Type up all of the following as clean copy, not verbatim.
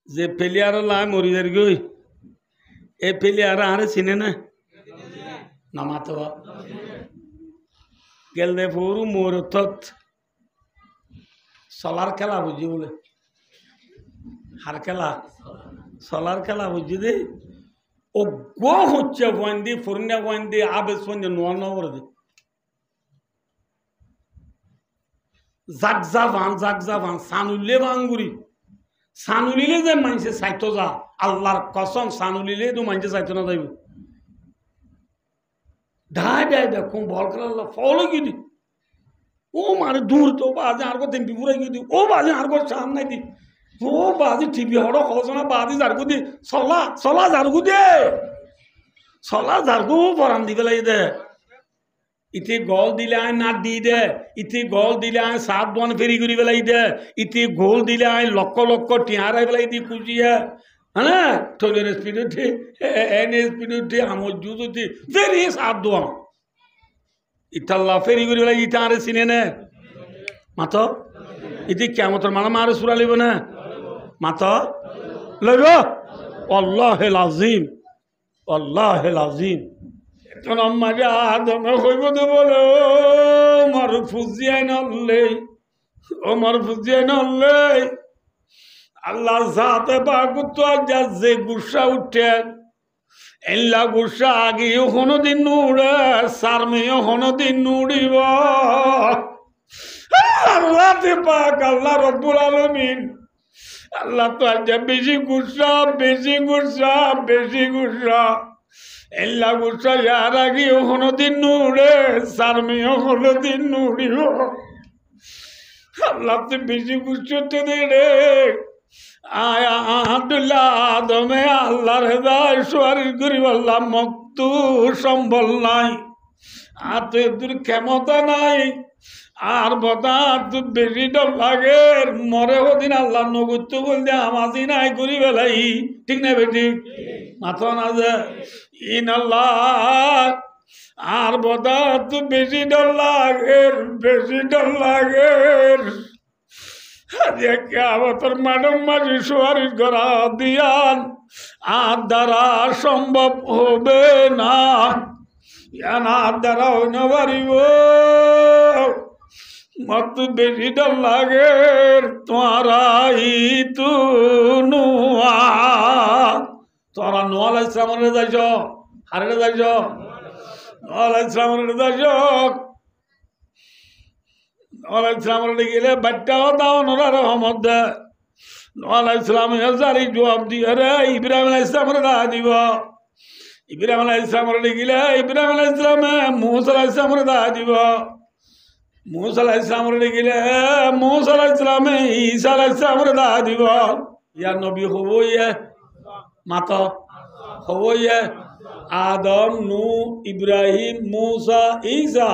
যে প্লেয়ার লাই মরিদের গই এই প্লেয়ার আরে চিনে না নামাতো গেলদে পুরু মোরথত সলার খেলা বুঝি বলে হার খেলা সলার খেলা বুঝি দে ও গো হচ্ছে ওয়ান্দি ফুরনা ওয়ান্দি আবেস ওয়ান্দি নোয়াল নবর দে জাগজাভান সানুলে বাঙ্গুরি সানুলিলে যে মানুষে চাইতো যা আল্লাহর কসম সানুলিলে তো মানুষে চাইতো না যাইব ঢাই ঢাই দেখুন বল করে আল্লাহ ফলো কি দি ও মারে দূর তো বাজে আর কথা বিপুরাই কি দি ও বাজে আর কথা সামনে দি ও বাজি টিভি হড় খসনা বাজি জারগু দি সলা জারগু দে সলা জারগু পরান দি পেলাই দে ইতি গোল দিলে আয় না দি দে ইতি গোল দিলে আয় 7 দোয়ান ফেরি করি পেলাই দে ইতি গোল দিলে আয় লক্ষ লক্ষ টিয়ারাই পেলাই দি কুচিয়ে হ্যাঁ ঠোলের স্পিড উঠে এন স্পিড উঠে আমার জুত উঠে ফেরি 7 দোয়ান ইতাল্লা ফেরি করি পেলাই ইটা আরে চিনে নে মাতো ইতি কেমতর মালা মারে সুরা লিব না মাতো লইব আল্লাহুল আজিম আল্লাহুল আজিম এখন আমারে আদমে কইব দে বলে ও মার ফুজিয়াই নলে ও মার ফুজিয়াই নলে আল্লাহ জাতে বাগুত যে গুসা উঠে এল্লা গুসা আগেও কোনোদিন নুড়ে সারমেও কোনোদিন নুড়িব আল্লাহ তে পাক আল্লাহ রব্বুল আলামিন আল্লাহ তো আজ বেশি গুসা বেশি গুসা বেশি গুসা এল্লা গুসা ইয়ার আগেও কোনোদিন নুড়ে সারমেও কোনোদিন নুড়িব আল্লাহ তো বেশি গুসতে দে রে আয়া আব্দুল্লাহ আদমে আল্লাহর হেদায় সুয়ারিশ করিব আল্লাহ মক্তু সম্বল নাই আর তো এদের ক্ষমতা নাই আর বতা তো বেশি ডর লাগে মরে হদিন আল্লাহ নগুত্ত বলতে আমাজি নাই করি বেলাই ঠিক না বেটি মাথা না যে ইন আল্লাহ আর বতা তো বেশি ডর লাগে বেশি ডর লাগে কেয়ামতের ম্যাডাম মাঝি সুয়ারিশ করা দিয়ান আর দ্বারা সম্ভব হবে না আর দ্বারা হইন পারিব মত বেশি ডর লাগে তোমারাই তু নুয়া তোরা নোয়াল ইসলামের যাইছ হারে যাইছ নোয়াল ইসলামের যাইছ নোয়াল ইসলামের গেলে বাচ্চাও দাও নোরা রহমত দে নোয়াল ইসলাম জারি জবাব দিয়ে রে ইব্রাহিম আলাইহিস সালামের দা দিব ইব্রাহিম আলাইহিস সালামের গেলে ইব্রাহিম আলাইহিস সালামে মুসা আলাইহিস সালামের দা দিব মুসা আলাইহিস সালামের গেলে মুসা আলাইহিস সালামে ঈসা আলাইহিস সালামের দা দিব ইয়া নবী হবইয়ে মাতা হবইয়ে আদম নূহ ইব্রাহিম মুসা ঈসা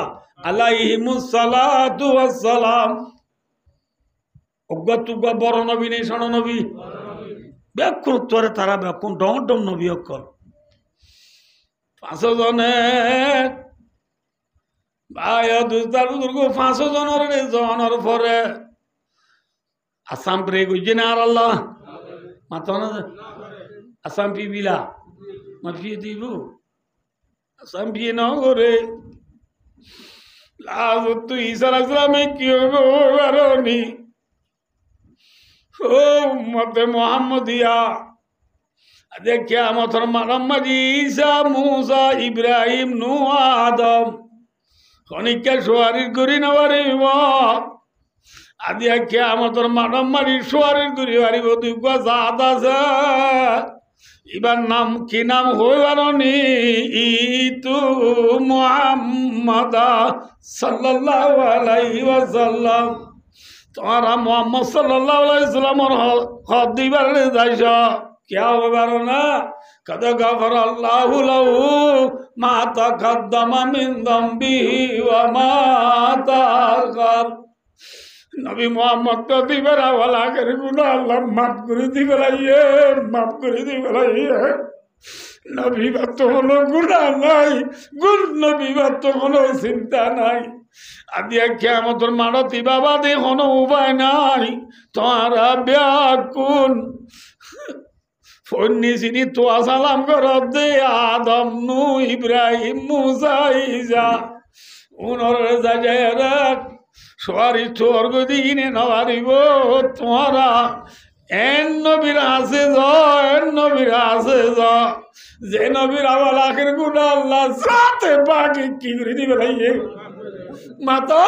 আলাইহিমুস সালাতু ওয়াস সালাম অজ্ঞাতুগা বড় নবী নেই শোনো নবী ব্যাকুল তোরে তারা ব্যাকুল ডম ডম নবী অকল 500 জনে ভাই দুস্তার বুজুর্গ 500 জনের পরে আসাম প্রে গুজে না আর আল্লাহ মাথা না আসাম পিবিলা মাফিয়ে দিব আসাম পিয়ে না করে লাজতু ঈসা আলাইহিস সালামে কি হবে ও উম্মতে মুহাম্মাদিয়া আজকে কিয়ামতের মারাম্মদ ঈসা মুসা ইব্রাহিম নূহ আদম খনিকে সুয়ারিশ করি না পারিব আজকে কিয়ামতের মারাম্মদ সুয়ারিশ করি পারিব দুই জাত আছে এবার নাম কি নাম হইবারনি ইতু মুহাম্মদ সাল্লাল্লাহু আলাইহি ওয়াসাল্লাম তোমারা মুহাম্মদ সাল্লাল্লাহু আলাইহি ওয়াসাল্লামের হক দিবার যাইছ क्या होबार ना कद गफर अल्लाहु लहु मा तक़द्दम मिन ज़म्बिही व मा तअख़्ख़र नबी मोहम्मद तो दिबरा वाला कर गुनाह अल्लाह माफ कर दिबराइए माफ कर दिबराइए नबी बात तो कोनो गुनाह নাই গুণ নবী বাত তো কোনো চিন্তা নাই আদিয়া কিয়ামতের মানতি বাবা দে কোনো উপায় নাই তোরা ব্যাকুল ফন্নি চিনি তোয়া সালাম করত দে আদম নু ইব্রাহিম মুসা ইসা উনরে যাজেরা সরি স্বর্গ দিনে নবারিব তোমরা এন নবীর আছে এন নবীর আছে যে নবীর আবার আখের গুণা আল্লাহ সাথে বাকি কি করে দিবে লাইয়ে মাতা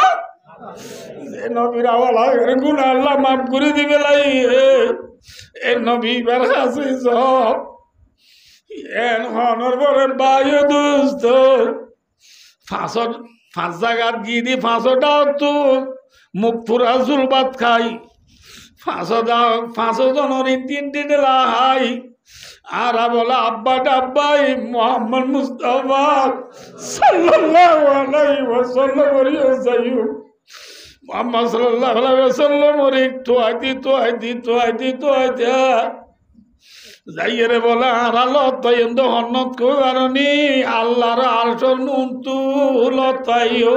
যে নবীর আবার আখের গুণা আল্লাহ মাফ করে দিবে লাইয়ে এ নবী বের আছে এন হনর পরে বায়ু দুস্থ পাঁচ জায়গার গিয়ে দি ফাঁসটাও তো মুখ পুরা চুল ভাত খাই পাঁচো জনের তিনটি ডেলা হাই আর বলে আব্বা ডাব্বাই মোহাম্মদ মুস্তাফা সাল্লাল্লাহু আলাইহি ওয়াসাল্লাম মোহাম্মদ সাল্লাল্লাহু আলাইহি ওয়াসাল্লাম তোয়াইতি যাইরে বলে আড়ালত তৈন্দ হন্নত কারণে আল্লাহর আরশর নুনতু লতাইও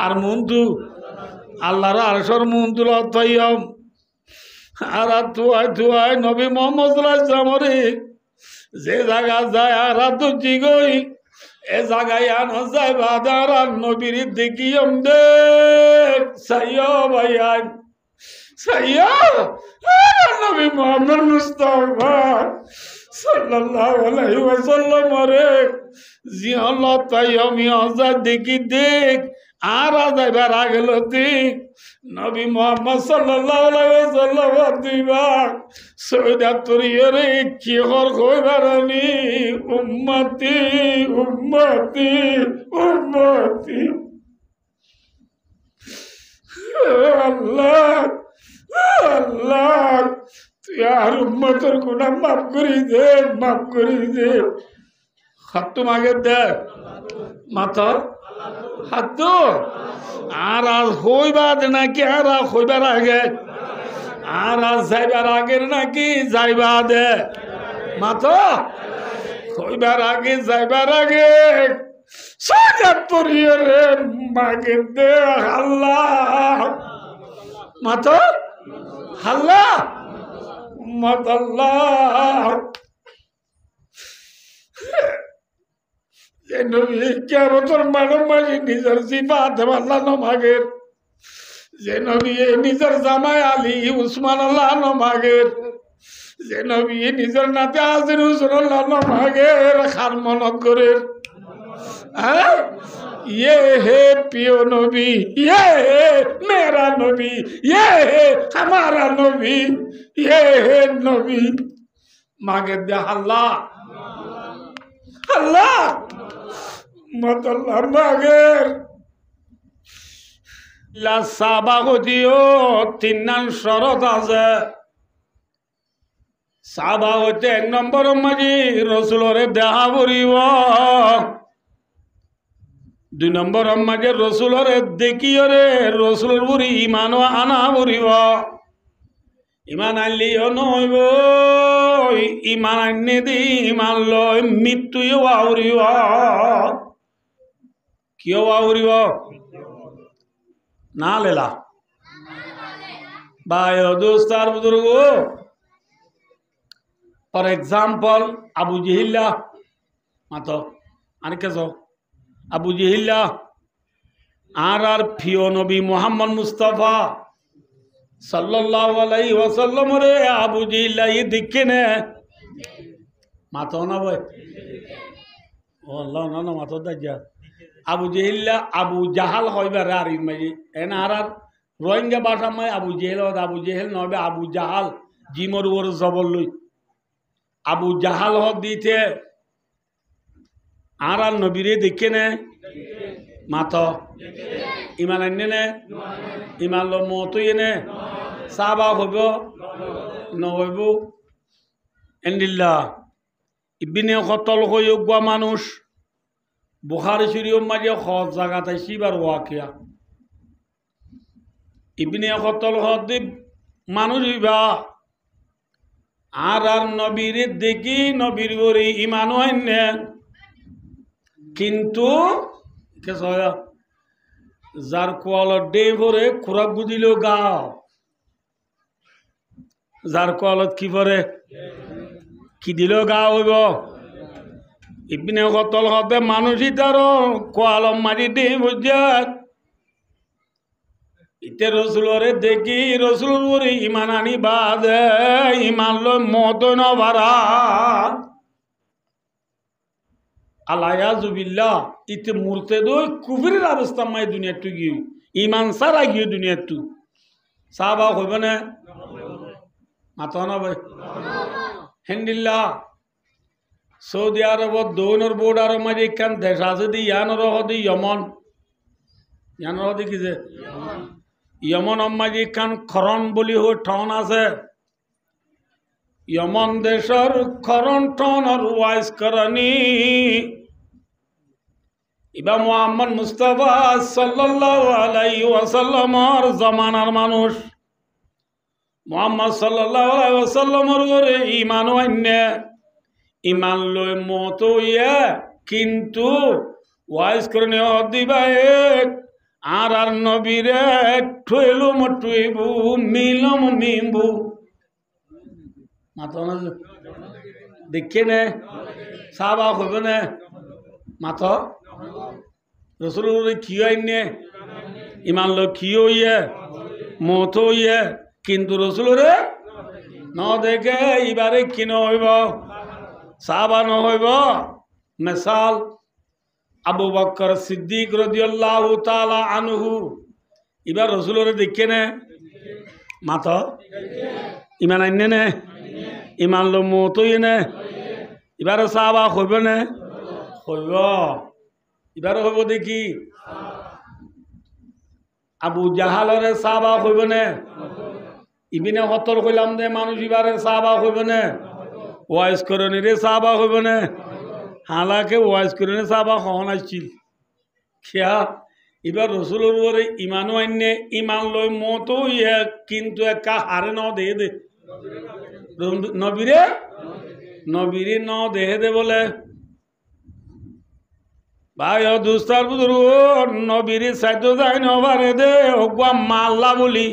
আর মুন্তু আল্লাহর আরশর মুন্তু লতাইম আর তুয়াই নবী মোহাম্মদ সাল্লাল্লাহু আলাইহি ওয়াসাল্লাম যে জায়গা যায় আর তো জিগই এ জায়গায় আনা যায় বাদার নবীর দেখিয়ম দেখ সাইয়ো ভাইয়ান সাইয়ো নবী মোহাম্মদ মুস্তাফা সাল্লাল্লাহু আলাইহি ওয়াসাল্লাম রে জিয়াল্লাহ তাইয়ম ইয়া দেখি দেখ আর যাইবার আগেল ঠিক নবী মোহাম্মদ সাল্লাল্লাহু আলাইহি ওয়াসাল্লাম দিবা সৈদাতুরিয়রে কি হর কইবারনি উম্মতি উম্মতি উম্মতি আল্লাহ আল্লাহ তুই আর উম্মতের গুনাহ মাফ করে দে হাত মাগে দে মাথা হাত আর হইবার নাকি আর হইবার আগে আর যাইবার আগের নাকি যাইবা দে মাথা হইবার আগে যাইবার আগে সৈদাতুরিয়রে মাগে দে আল্লাহ মাথা আল্লাহ উম্মত আল্লাহ যে নবী কিয়ামতের মানব মাঝে নিজের সিফাত আল্লাহ নমাগের যে নবী নিজের জামাই আলী উসমান আল্লাহ নমাগের যে নবী নিজের নাতি আজির হুসেন আল্লাহ নমাগের খার মনত করে ये है पियो नबी ये है मेरा नबी ये है हमारा नबी ये है नबी मांगे दे अल्लाह अल्लाह मत अल्लाह मांगे ला साबा को दियो तीन शरत आजे साबा होते एक नंबर मजी रसूलरे देहा बरिवा দুই নম্বর মাঝে রসুলের দেখিয়রে রসুলের বুড়ি ইমানও আনা বুড়িব ইমান আনলিও নইব ইমান আনি দি ইমান লয় মৃত্যুও আউরিব কিয় আউরিব না লেলা ভাই দোস্তার বুজুর্গ ফর এক্সাম্পল আবু জেহিল্লা মাতো আর কে যাও আবু জেহিল্লা আর প্রিয় নবী মোহাম্মদ মুস্তাফা সাল্লাল্লাহু আলাইহি ওয়াসাল্লাম রে আবু জেহিল্লা ই দেখে নে মাতো না ভাই ও আল্লাহ না না মাতো দাজ্জা আবু জেহিল্লা আবু জাহাল হইবার আর ইমাজি এনা আর রোহিঙ্গা ভাষা মে আবু জেহেল নবে আবু জাহাল জিমর ওর জবর লই আবু জাহাল হক দিতে আর নবীরে দেখে নে মাতো ইমান আনে নে ইমান লো মতো এনে সাবা হইব নহইব এন্দিল্লা ইবিনে কতল হইয়া মানুষ বুখারী শরীফের মাঝে হজ জায়গাতে শিবার ওয়াকিয়া ইবিনে কতল হদ মানুষ হইবা আর নবীর দেখি নবীর গরি ইমানও আনে কিন্তু যার কোয়াল ডে ভরে খোরাক বুঝিল গাও যার কলত কি পরে কি দিল গা হইব ইবনে কতল হতে মানুষই তার কোয়ালম মারি দিয়ে বুঝাত ইতে রসুলরে দেখি রসুল ইমান আনি বাদে ইমান লো মত নভারা আলায়াজুবিল্লাহ ইতে মুরতে দই কুফরের অবস্থা মাই দুনিয়া টু গিয়ে ইমান সারা গিয়ে দুনিয়া টু সাহাবা হইব না মাথা না ভাই হেন্দিল্লা সৌদি আরবত দৌনের বোর্ডার মাঝে একখান দেশ আছে দি ইয়ানোর হদি ইয়মন ইয়ানোর হদি কি যে ইয়মন মাঝে একখান খরণ বলি হয়ে ঠন আছে ইয়মন দেশর খরণ ঠনর ওয়াইজ করনি ইবা মুহাম্মদ মুস্তাফা সাল্লাল্লাহু আলাইহি ওয়াসাল্লামর জামানার মানুষ মুহাম্মদ সাল্লাল্লাহু আলাইহি ওয়াসাল্লামর ঘরে ঈমান আননে ইমান লই মত ইয়া কিন্তু ওয়াইজ করনি দিবা এক আর নবীরে ঠুইলুম টুইবু মিলম মিম্বু মাথা না দেখে নে সাহাবা হইব না মাথা রসুল কি আইনে ইমান লো কি হইয়ে মত হইয়ে কিন্তু রসুলরে ন দেখে এবারে কি নহইব সাহাবা নহইব মিসাল আবু বকর সিদ্দিক রাদিয়াল্লাহু তাআলা আনহু এবার রসুলরে দেখে নে মাথা ইমান আইনে নে ইমান লো মত হইয়ে নে এবারে সাহাবা হইব না হইব এবারে হইব দেখি আবু জাহালরে সাহাবা হইব না ইবিনে হতর কইলাম দে মানুষ এবারে সাহাবা হইব না ওয়াইজ করনি রে সাহাবা হইব না হালাকে ওয়াইজ করনি সাহাবা হন আসছিল খেয়া এবার রসুলের উপরে ইমানও আইনে ইমান লই মতো ইয়ে কিন্তু একা হারে ন দেহে দে নবীরে নবীরে ন দেহে দে বলে ভাই ও দুস্তার বুজুর্গ নবীর সাইতো যাই নবারে দে ওগুয়া মাল্লা বলি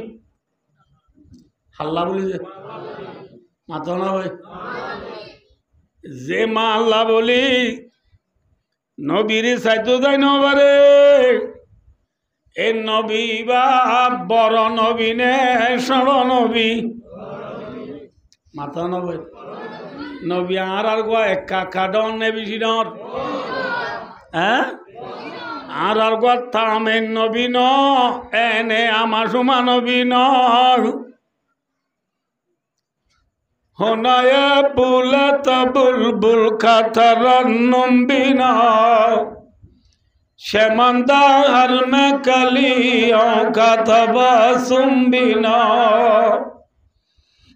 হাল্লা বলি যে মাথা না ভাই যে মাল্লা বলি নবীর সাইতো যাই নবারে এ নবী বা বড় নবী নে সড় নবী মাথা না ভাই নবী আর গোয়া একা কাডন নে বেশি ডর হ্যাঁ আর থামেন নবী ন এনে আমার সুমা নবী ন হনায় বুলত বুলবুল খাতরন্নুম বিনা शेमंदा हर में कलियों का तबसुम बिना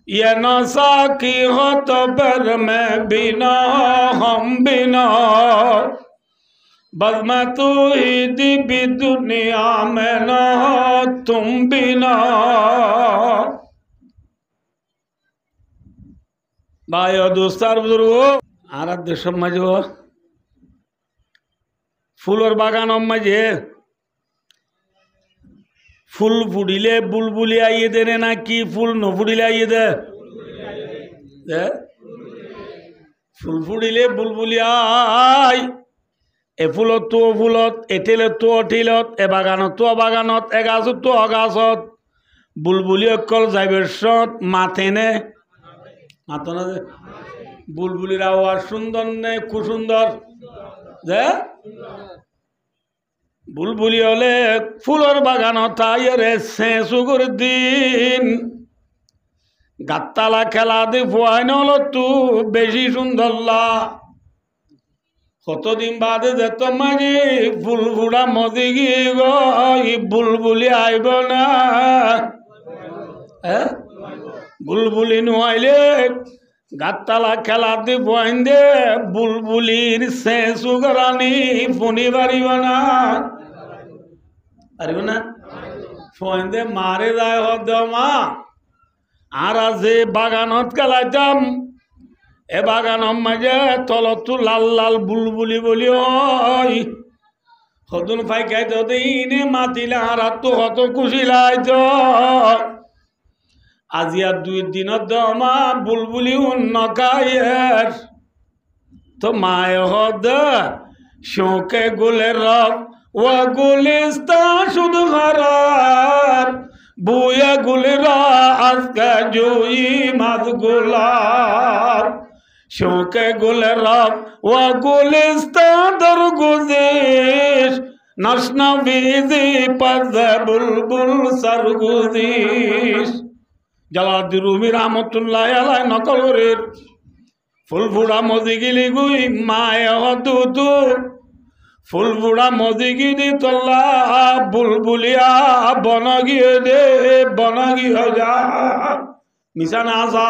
ये नशा की हो तो बर में बिना हम बिना बस मैं तू ही दिव्य दुनिया में न तुम बिना भाइयों दोस्तार बुजुर्गों आराध्य समझो ফুলর বাগান মাঝে ফুল ফুটিলে বুলবুলি আইয়ে দে না কি ফুল নফুটিলে আইয়ে দে ফুল ফুটিলে বুলবুলি আই এ ফুলত তো ফুলত এটেলে তো অটিলত এ বাগানত তো বাগানত এ গাছত তো অগাছত বুলবুলি অকল যাইবেশত মাথে নে মাথো না যে বুলবুলির আওয়াজ সুন্দর নে কুসুন্দর যে বুলবুলি হলে ফুলর বাগান তাইরে শেষুগুর দিন গাত্তালা খেলা দি ফুয়াই নল তু বেশি সুন্দরলা কতদিন বাদে যেত মাঝে ফুলফুড়া মদি গিয়ে গই বুলবুলি আইব না বুলবুলি নুয়াইলে গাত্তালা খেলা দি ফুয়াইন দে বুলবুলির শেষুগরানি ফুনি পারিব না পারিব না ফুয়াইন দে মারে যায় হদ মা আর আছে বাগানত খেলাইতাম এ বাগানের মাঝে তলতু লাল লাল বুলবুলি বলি ওই হতুন ফাই খাইতে হতে ইনে মাতিলে আর তো হত খুশি লাইত আজিয়া 2 দিনত দমা বুলবুলি উন্নকায়ের তো মায় হদ শোকে গুলে রব ও গুলিস্তা শুধু ঘরার বুয়া গুলিরা আজকে জুই মাদ গুলাব শোকে গুলে রব ও গুলিস্তা দরগুজিশ নশনা বিজি পদ বুলবুল সরগুজিশ জালালউদ্দিন রুমি রহমতুল্লাহ আলাইহি নকল করেন ফুলফুড়া মদিগিলি গুই মায় হদুদু ফুলফুড়া মদিগিলি তোল্লা বুলবুলিয়া বনগিয়ে দে বনগিয়ে যা মিশা না আসা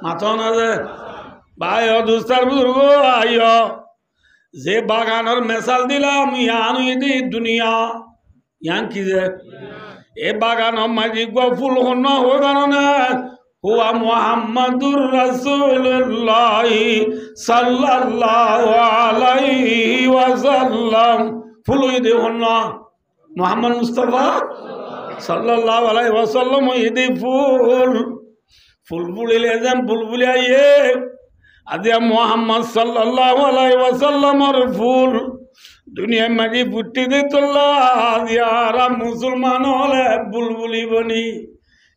মাথা না যে ভাই দুস্তার বুজুর্গ আইয় যে বাগানের মেসাল দিলাম ইয়ান ইদি দুনিয়া ইয়ান কি যে এ বাগান মাঝি গো ফুল হন ও কারণে হুয়া মুহাম্মাদুর রাসূলুল্লাহ সাল্লাল্লাহু আলাইহি ওয়াসাল্লাম ফুল ইদি হন মুহাম্মদ মুস্তাফা সাল্লাল্লাহু আলাইহি ওয়াসাল্লাম ইদি ফুল ফুলবুলিলে যেন বুলবুলি আইয়ে আদিয়া মুহাম্মদ সাল্লাল্লাহু আলাইহি ওয়াসাল্লামর ফুল দুনিয়া মাঝি ফুটি দিতল্লা আদিয়ারা মুসলমান হলে বুলবুলি বনি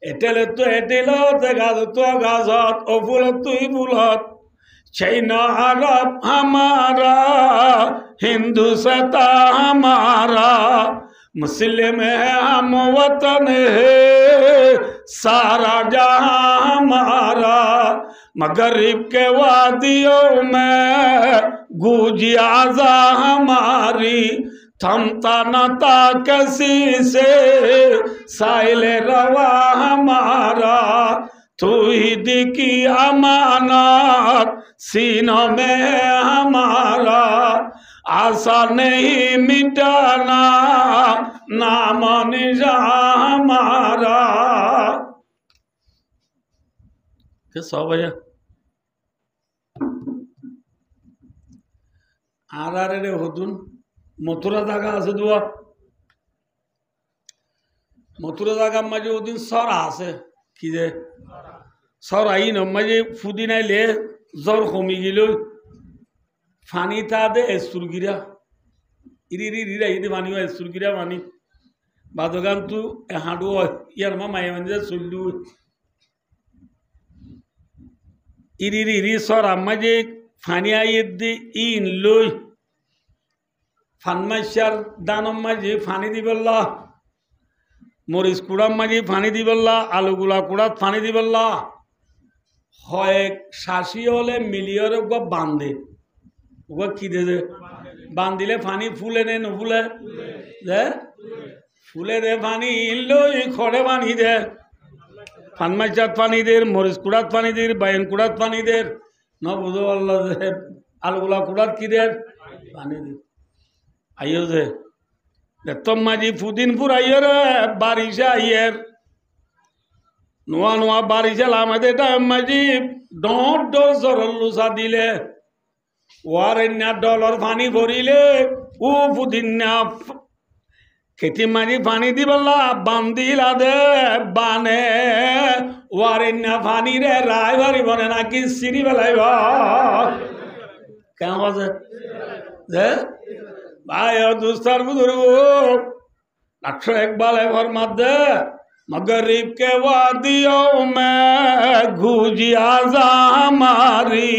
এটেলে তো এটেল গাছ তো গাছত ও ফুল তুই ফুলত সেই না আরব हमारा हिंदू सता हमारा मुस्लिम है हम वतन है सारा जहां हमारा मगरिब के वादियों में गूंजी आजा हमारी थमता न था किसी से साइल रवा हमारा तू ही दिखी अमानत सीनों में हमारा आशा नहीं मिटाना नाम निशान हमारा कैसा भैया आरे हदुन मथुरा जागा আছে দুয়া मथुरा जागा মাঝে ওদিন সরা আছে কি যে সরাই না মাঝে ফুদিনাইলে জ্বর কমি গেল ফানি তা দে সুরগিরা ইরি রি রিরা ইদি মানি হয় সুরগিরা মানি বাদগান তু হাঁডু ইয়ার মা মায়ে মানে চললু ইরি রি রি সরা মাঝে ফানি আইয়ে দি ইন লই ফানমাইশার দানম মাঝে ফানি দিবল্লা মরিচ কুড়াম মাঝে ফানি দিবল্লা আলুগুলা কুড়াত ফানি দিবল্লা হয় শাসি হলে মিলিয়র বান্ধে ওগা কি দে বান্ধিলে ফানি ফুলে নে নুফুলে দে ফুলে দে ফানি লই খড়ে বানি দে ফানমাইশার পানি দের মরিচ কুড়াত পানি দের বাইন কুড়াত পানি দের ন বুঝো আল্লাহ দে আলুগুলা কুড়াত কি দের পানি দে আইও যে তোম মাঝি ফুদিনপুর আইয় রে বারিশা আইয়ের নোয়া নোয়া বারিশা আমাদের টাইম মাঝি ডর ডর সরলুসা দিলে ওয়ারেন্যা ডলার পানি ভরিলে ও ফুদিনা খেতি মাঝি পানি দিবল্লা বান্দিলা দে বানে ওয়ারেন্যা পানি রে রায় বাড়ি বনে নাকি সিঁড়ি বেলাইব কেন আছে যে भाई और दूसर बुजुर्गों अक्सर इकबाल है फरमाते मगरिब के वादियों में गूंजी आजा हमारी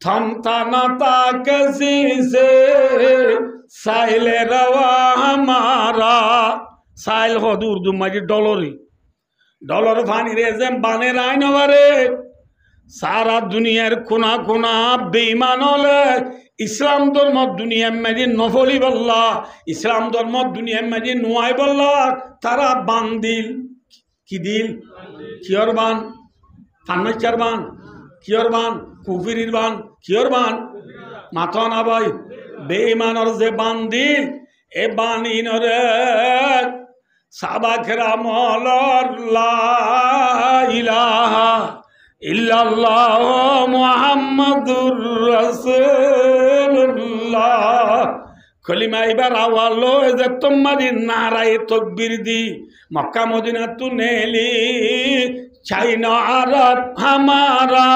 थमता न था किसी से साहिल रवा हमारा साहिल हो दूर दूर मजी डॉलर फानी रेज़े बाने राय नवरे सारा दुनियार खुना खुना बेईमान होले इस्लाम धर्म दुनिया में जी नफली बल्ला इस्लाम धर्म दुनिया में जी नुआई बल्ला तारा बांदिल की दिल कियर बान फानमचर बान कियर बान कुफिरिर बान कियर बान माथा ना भाई बेईमान और जे बांदिल ए बानी नरे साबा किराम ला इलाहा इल्लल्लाह मुहम्मदुर रसूलुल्लाह कलिमा इबार आवालो जे तुम्हारी नाराए तकबीर दी मक्का मदीना तू नेली चाइना अरब हमारा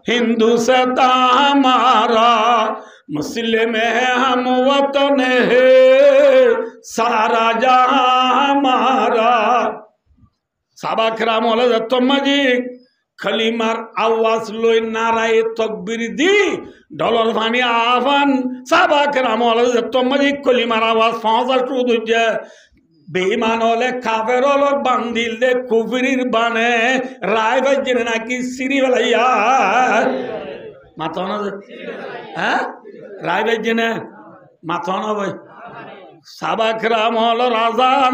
हिंदुस्तान हमारा मुस्लिम है हम वतन है सारा जहां हमारा साहबा किराम मजी खलीमार आवाज लोई नाराय तकबीर दी डॉलर फानी आफान साहबा किराम मजी खलीमार आवाज फांसा शुरू दुजे बेईमान होले काफेर होलो बांदिल दे कुफरिर बाने राय बजन ना की सिरी वाला माथोना हैं राय बजन माथोना भाई साहबा किराम होलो राजान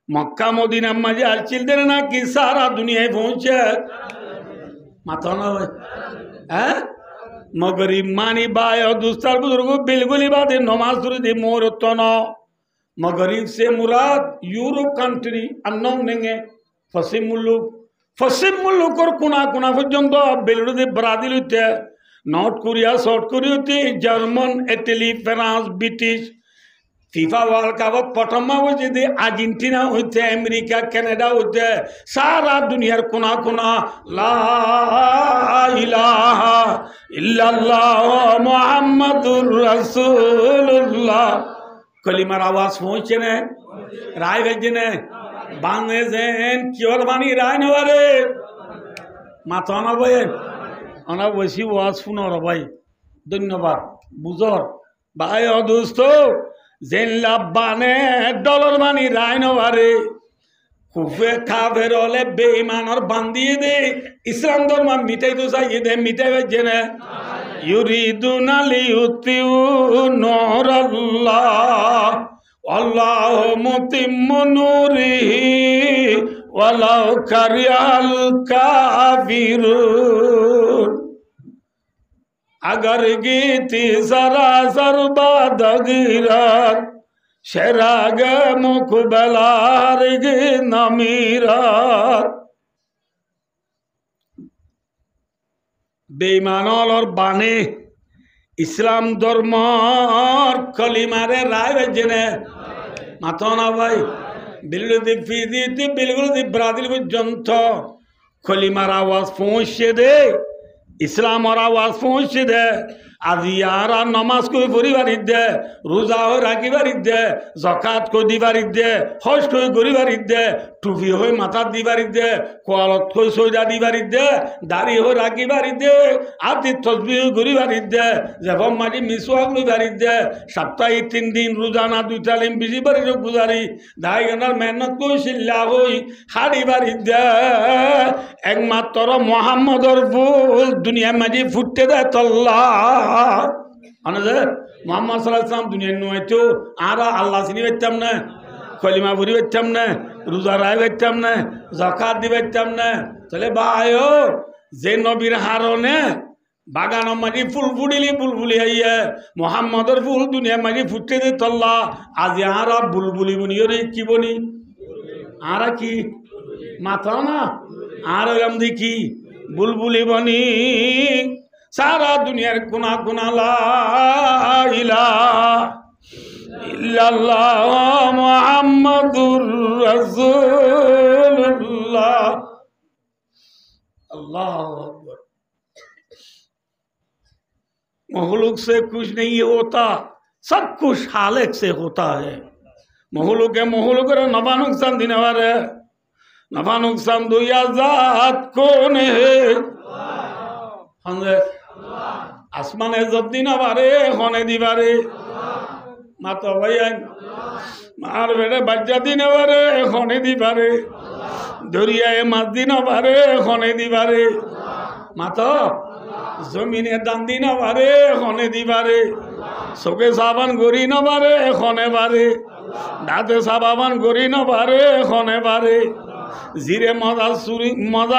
मक्का मदीना मजे चिल्दे ना कि सारा दुनिया पहुंचे माथोना भाई हैं मगरिब मानी बाय दूसरा बुजुर्ग बिल्कुल ही बात नमाज शुरू दी मोर तो न मगरिब से मुराद यूरोप कंट्री अन्नों नेंगे पश्चिम मुल्लुक और कुना कुना पर्यंत बेलुड़े ब्राजिल होते नॉर्थ कोरिया साउथ कोरिया होते German Italy France British FIFA world cup प्रथम होते आर्जेंटिना होते अमेरिका कनाडा होते सारा दुनियार कुना कुना ला इलाहा इल्लल्लाह मुहम्मदुर रसूलुल्लाह कलिमार आवाज पहुंचे ने राय भेजे ने बांधे जेन क्योर बानी राय नवारे माथा ना भाई अना वैसी आवाज सुनो रे भाई धन्यवाद बुझर भाई और दोस्तों जेन लाबाने डॉलर बानी राय नवारे कुफे काफेर होले बेईमान और बांधिए दे इस्लाम धर्म मिटाई तो चाहिए दे मिटाई भेजे ने युरीदुना लियुतिउ नूरल्लाह अल्लाह मुतिम्मु नूरिही वलाउ करिहल काफिरून अगर गीती सरासर बादगिरत शेराग मुकबलारग नमीरत बेईमानल और बाने इस्लाम धर्म और कलिमारे राय बजने माथोना भाई बिल्कुल ब्राजिल पर्यंत कलिमार आवाज पहुंचे दे इस्लाम और आवाज पहुंचे दे आज यारा नमाज को परिवारिक दे रोजा हो राखी बारिक दे जकात को दिवारिक दे हज को गरीबारिक दे टुपी हो माथा दिवारिक दे कोआलत को सोजा दिवारिक दे दाढ़ी हो राखी बारिक दे आदि तस्बीह गरीबारिक दे जबम माजी मिसवाक लो बारिक दे सप्ताहे 3 दिन रोजाना 2 तालीम बिजी बारिक गुजारी 2.5 घंटा मेहनत को शिल्ला होई हाड़ी बारिक दे एकमात्र मोहम्मदर फूल दुनिया माजी फुटते दे तल्ला अनदे मोहम्मद सल्लल्लाहु अलैहि वसल्लम दुनिया नुआइतो आरा अल्लाह सिनी वेच्चम ने कलिमा बुरी वेच्चम ने रोजा राय वेच्चम ने जाकात दि वेच्चम ने चले भाइयो जे नबीर हारने बागान माजी फुल बुलबुली है मोहम्मदर फुल दुनिया माजी फुटते दे तल्ला आज आरा बुलबुली बनी रे की बनी आरा की माथा ना आरा गम देखी बुलबुली बनी सारा दुनियार कुना कुना ला इलाहा इल्लल्लाह मुहम्मदुर रसूलुल्लाह अल्लाहु अकबर। महलूक से कुछ नहीं होता सब कुछ खालिक से होता है। महलूक नफा नुकसान देने वाले नफा नुकसान दुया जात कौन है आसमान इज्जत दिना बारे होने दी बारे माता भैया मार बेटे बच्चा दिने बारे होने दी बारे दरिया माछ दिना बारे होने दी बारे माता जमीने दान दिना बारे होने दी बारे सोके साबान गोरी न बारे होने बारे दाते साबान गोरी न बारे होने बारे जीरे मजा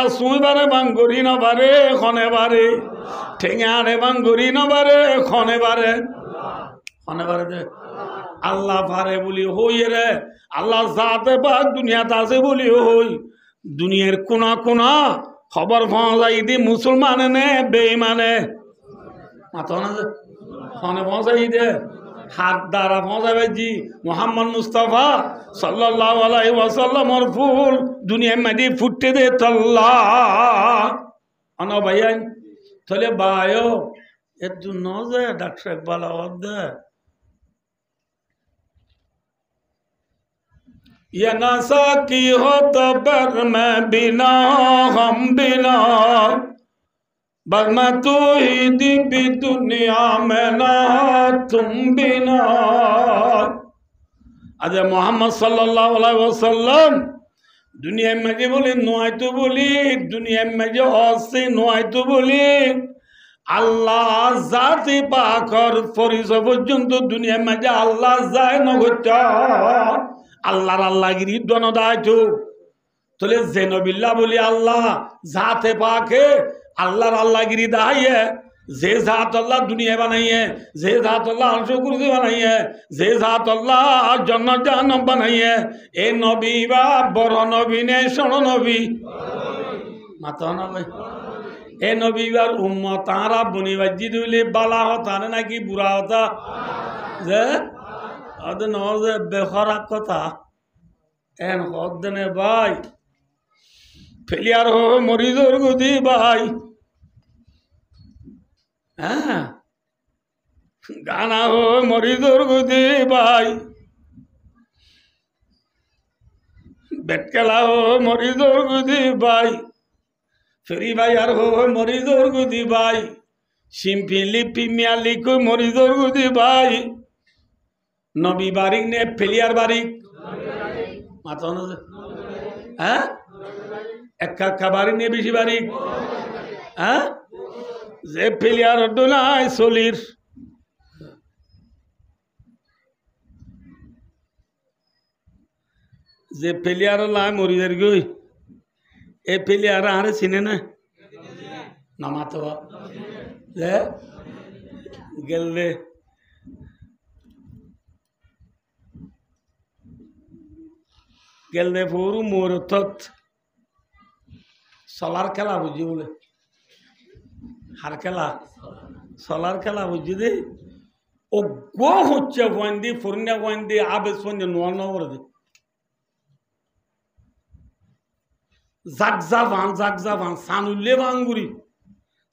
सुई बारे बांगुरी न बारे खने बारे ठेंगारे बांगुरी न बारे खने बारे दे अल्लाह बारे बोली हो ये रे अल्लाह जाते बाग दुनिया तासे बोली हो दुनियार कुना कुना खबर पहुंचाई दी मुसलमान ने बेईमाने माता ना खने पहुंचाई दे হাত দ্বারা পৌঁছাবে জি মোহাম্মদ মুস্তাফা সাল্লাল্লাহু আলাইহি ওয়াসাল্লামর ফুল দুনিয়ার মাঝে ফুটতে দে তল্লা আনা ভাইয়ান তাহলে বায়ো এর জন্য যে ডাক্তার একবার আওয়াজ দেয় ये नशा की हो तो बर में बिना हम बिना बर में तू ही दीपी दुनिया में ना तुम बिना अजय मोहम्मद सल्लल्लाहु अलैहि वसल्लम दुनिया में जो बोली नुआई तो बोली दुनिया में जो हौसे नुआई तो बोली अल्लाह जाति पाकर फरिज़ पर्यন্ত दुनिया में जो अल्लाह जाए न होता আল্লাহর আল্লাহগিরি দনদায় তো তোলে জেনবিল্লাহ বলি আল্লাহ জাতে পাকে আল্লাহর আল্লাহগিরি দাইয়ে যে জাত আল্লাহ দুনিয়া বানাইয়ে যে জাত আল্লাহ আরশ কুরসি বানাইয়ে যে জাত আল্লাহ জান্নাত জাহান্নাম বানাইয়ে এ নবী বা বড় নবী নে শোন নবী মাতা না ভাই এ নবী আর উম্মত তারা বনি বাজি দিলে বালা হতা নাকি বুড়া হতা যে আদে নজে বেখরা কথা এন কদনে ভাই ফেলিয়ার হো মরিজর গুদি ভাই হ্যাঁ গানা হো মরিজর গুদি ভাই বেটকেলা হো মরিজর গুদি ভাই ফেরি ভাই আর হো মরিজর গুদি ভাই সিম্পি লিপি মিয়ালি কো মরিজর গুদি ভাই নবী বারিক নে ফেলিয়ার বারিক মাথা হ্যাঁ একা বারিক নে বেশি বারিক হ্যাঁ যে ফেলিয়ার ডোলাই চলির যে ফেলিয়ার লাই মরিদের গই এ ফেলিয়ার আরে চিনে না নামাতো যে গেলে গেলে পুরো মোরতত সলার খেলা বুঝি বলে হার খেলা সলার খেলা বুঝি দে ও গো হচ্ছে ওয়ান্দি ফুরনা ওয়ান্দি আবেস ওয়ান্দি নোয়া নগর দে জাগজাভান সানুলে ভাঙ্গুরি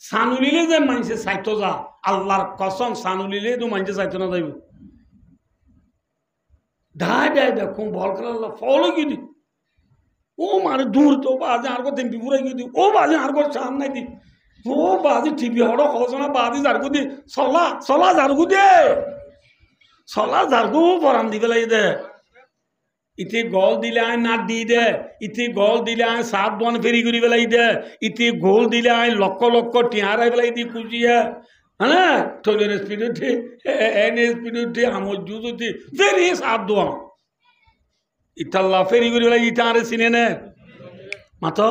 সানুলিলে যে মানুষে সাইতো যা আল্লাহর কসম সানুলিলে তো মানুষে সাইতো না যাইব ढाई ढाई देखो बॉल कर फॉलो की थी वो मारे दूर तो बाजी आर को तेंपी पूरा की थी वो बाजी आर को शाम नहीं थी वो बाजी टीवी हड़ो खोजना बाजी जार को दी सोला जार को दे सोला जार को फराम दी बेला इधर इतने गोल दिले आए ना दी दे इतने गोल दिले आए सात दोन फेरी करी बेला इधर इतने गोल दिले आए लक्को टियारा बेला इतनी कुछ है ना थोड़े स्पीड उठी एने स्पीड उठी हम जूझ उठी फिर ये साथ दो इतल्ला फिर ये वाला इतारे सीने ने मातो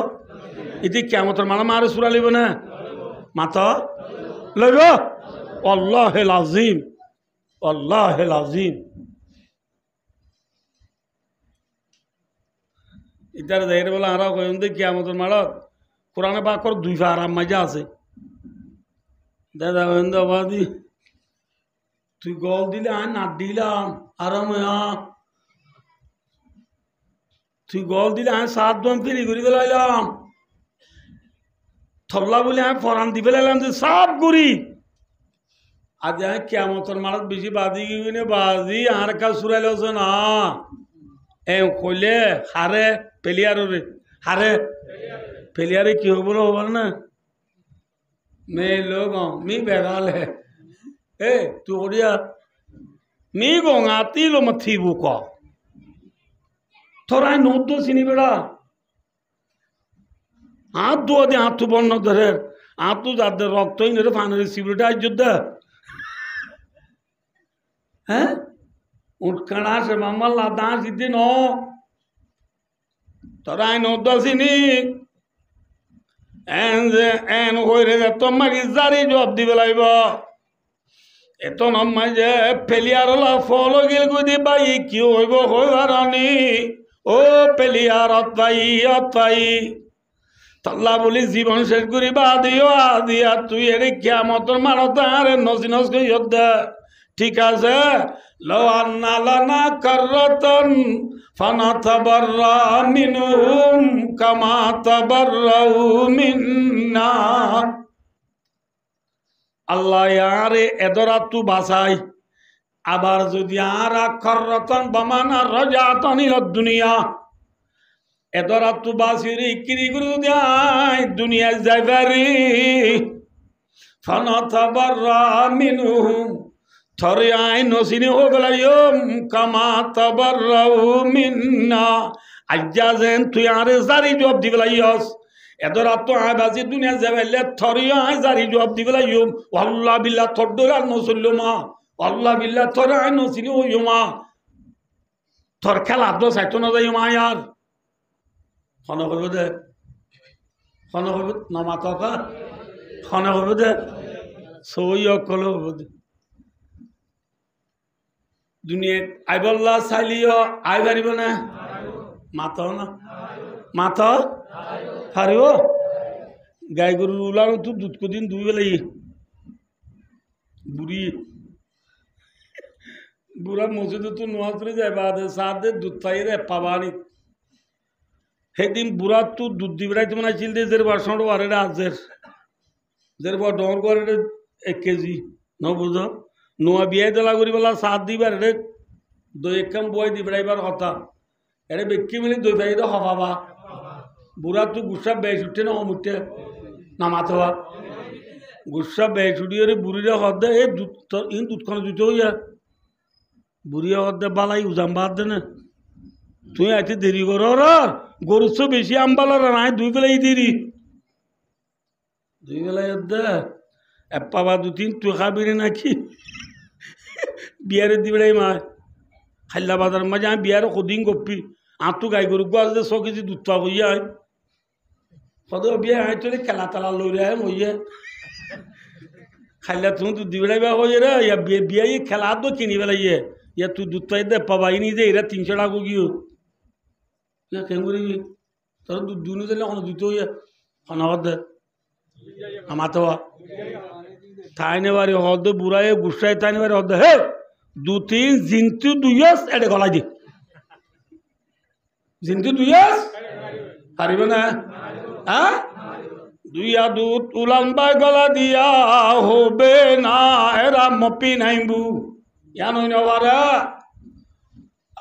इतनी क्या मतलब माला मारे सुरा ले बना मातो लगो अल्लाह लाज़ीम इधर देर वाला आ रहा कोई उनके क्या मतलब माला कुरान बात करो दूसरा आराम मजा से दादा बंदाबादी तु गोल दिले आए ना दिलाम आराम तु गोल दिले आए सात दोन फिरी गुरी बेलाइलाम थल्ला बोले आए फरान दी बेलाइलाम तो साफ गुरी आज आए क्या मोतर मारत बेशी बादी की ने बाजी आर का सुराइलो से ना ए खोले हारे पेलियारो रे हारे पेलियारे क्यों बोलो वरना मैं लोग मी बेगाल है ए तू ओडिया मी गोंगाती लो मथी बुका थोड़ा नोट दो सीनी बेड़ा हाथ दो दे हाथ तू बोलना धरे हाथ तू जाते रॉक तो ही नहीं फानरी सिबिलिटी आज जुद्ध हैं उठकना से मामला लादान सीधे नो थोड़ा नोट दो सीनी एन होई रे तो मरी जारी जवाब दी बेलाइबो एतो नम्मा जे पेलियारला फॉलो गिल गुदी बाई क्यों होइबो होइबारानी ओ पेलियारत भाई तल्ला बोली जीवन शेष करी बादियो आदिया तुई एरे कियामतर मारता रे नसिनस को युद्ध ঠিক আছে লাউ আন্না লানা কাররাতান ফানাতাবাররা মিনহুম কামা তাবাররাউ মিন্না আল্লাহ ইয়ারে এদরাতু বাসাই আবার যদি আর কাররাতান বামানা রাজাতান ইলা দুনিয়া এদরাতু বাসিরি কিরি গুরু দেয় দুনিয়া যাইবারি ফানাতাবাররা মিনহুম থরে আই নসিনে ও গলায়ম কামা তাবাররাউ মিন্না আজ্জা যেন তুই আরে জারি জবাব দি গলাইস এদরা তো আই বাজি দুনিয়া যাইলে থরে আই জারি জবাব দি গলায়ম আল্লাহ বিল্লাহ তদ্দরা নসুল্লমা আল্লাহ বিল্লাহ থরে আই নসিনে ও ইমা থর খেলা দো সাইতো না যাই মা यार খানা করবে দে খানা করবে নামা কাকা খানা করবে দে সই অকল হবে দে দুনিয়া আইবল্লা চাইলিও আই পারিব না মাত না মাত পারিব গাই গরু ওলানো তো দুধ কদিন দুই বেলাই বুড়ি বুড়া মসজিদে তো নোয়াজ করে যায় বাদে সাদে দুধ পাইরে পাবানি সেদিন বুড়া তো দুধ দি বেড়াইতে মানে ছিল যে বাসন আর এটা আজের যে ডর করে 1 কেজি ন বুঝো নোয়া বিয়াই দেলা করি বলা সাত দিবার এটা দই এক কাম বই দি বেড়াইবার কথা এটা বেকি মিলি দই পাই তো হবাবা বুড়া তো গুসা বেশ উঠে না উঠে নামাত হওয়া গুসা বেশ উঠিয়ে বুড়িরা হদ্দে এই দুধ ইন দুধখানে দুটো হইয়া বুড়িয়া হদ্দে বালাই উজাম বাদ দে না তুই আইতে দেরি কর গরুর চেয়ে বেশি আমবালার নাই দুই বেলাই দেরি দুই বেলাই হদ্দে পাবা 2-3 তুই খাবি নাকি বিয়ারে দিবেড়াই মা খাইলা বাজার মাঝে আমি বিয়ারে কদিন গপ্পি আর তো গাই গরু গোয়াল 100 কেজি দুধ পা হইয়া হয় সদ বিয়া আয় চলে খেলা তালা লই রে মইয়ে খাইলা তুমি দুধ দিবেড়াই বা হয়ে রে ইয়া বিয়া খেলা তো কিনি বেলাইয়ে ইয়া তুই দুধ পাই দে পাবাই নি যে এরা 300 টাকা গিয়ে ইয়া কেন করিবি তোর দুধ দুনো দিলে কোনো দুটো হইয়া খানা দে আমার তো থাইনে বাড়ি হদ বুড়াই গুসাই থাইনে বাড়ি হদ হে 2-3 জিন্তু দুইয়াস এডে গলাই দি জিন্তু দুইয়াস পারিবে না হ্যাঁ দুইয়া দুধ উলান বাই গলা দিয়া হবে না এরা মপি নাইবু ইয়ান হইন বারা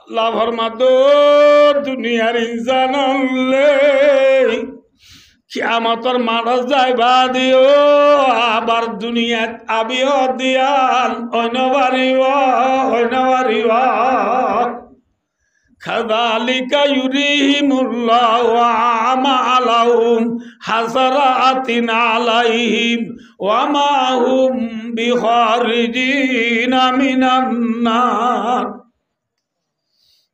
আল্লাহ ফরমাদ দুনিয়ার ইনসান লে কিয়ামতর মানস যাইবা দিও আবার দুনিয়াত আবিও দিয়ান অইনবারিব খাযালিকা ইউরিহিমুল্লাহু আমালাহুম হাসারাতিন আলাইহিম ওয়া মা হুম বিখারিজিনা মিনান নার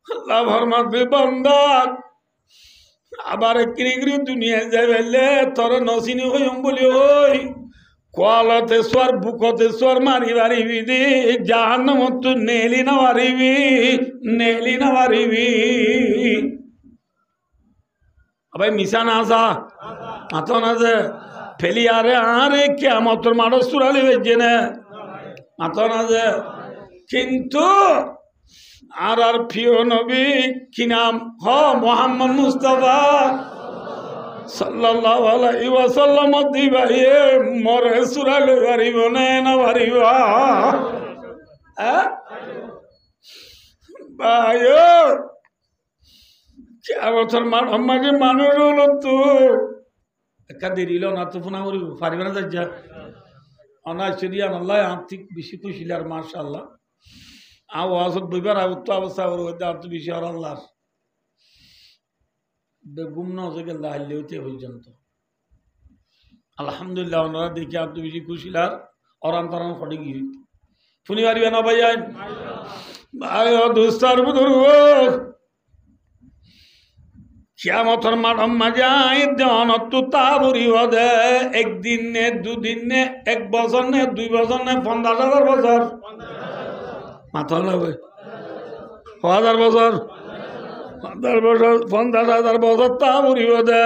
আল্লাহ ফরমাতে বান্দা আবার কিরিগরি দুনিয়া যাইলে তোর নসিনি হইম বলি ওই কোয়ালতে সোয়ার বুকতে সোয়ার মারি বারিবি দি জাহান্নাম তো নেলি না বারিবি আবার মিশা না আসা আত না যে ফেলি আরে কিয়ামতের মাঠে সুরালি বেজে না আত না যে কিন্তু আর প্রিয় নবী কি নাম মোহাম্মদ মুস্তাফা সাল্লাল্লাহু আলাইহি ওয়াসাল্লাম দিবাইয়ে মরে সুরালে পারিব না পারিব ভাই কিয়ামতের মাঝে মানুষ হলো তো একটা দেরিল না তো ফোনা করিব পারিব না যা অনাশ্বরিয়ান আল্লাহ আর্থিক বেশি খুশিল আর মাশাআল্লাহ আওয়াজ বইবার তো অবস্থা আর তো বেশি আর আল্লাহ বেগুম না হয়ে গেল হাইলেতে পর্যন্ত আলহামদুলিল্লাহ ওনারা দেখি আর তো বেশি খুশিল আর অরান তারান ফটে গিয়ে শুনি পারিবে না ভাই ভাই দোস্তার বুধুর কিয়ামতের মাঠের মাঝে দেওয়ান তো তা বুড়ি হদে একদিন নে 2 দিন নে 1 বছর নে 2 বছর নে 50,000 বছর মাথা লাগবে 1000 বছর 50,000 বছর তা বুড়ি হদে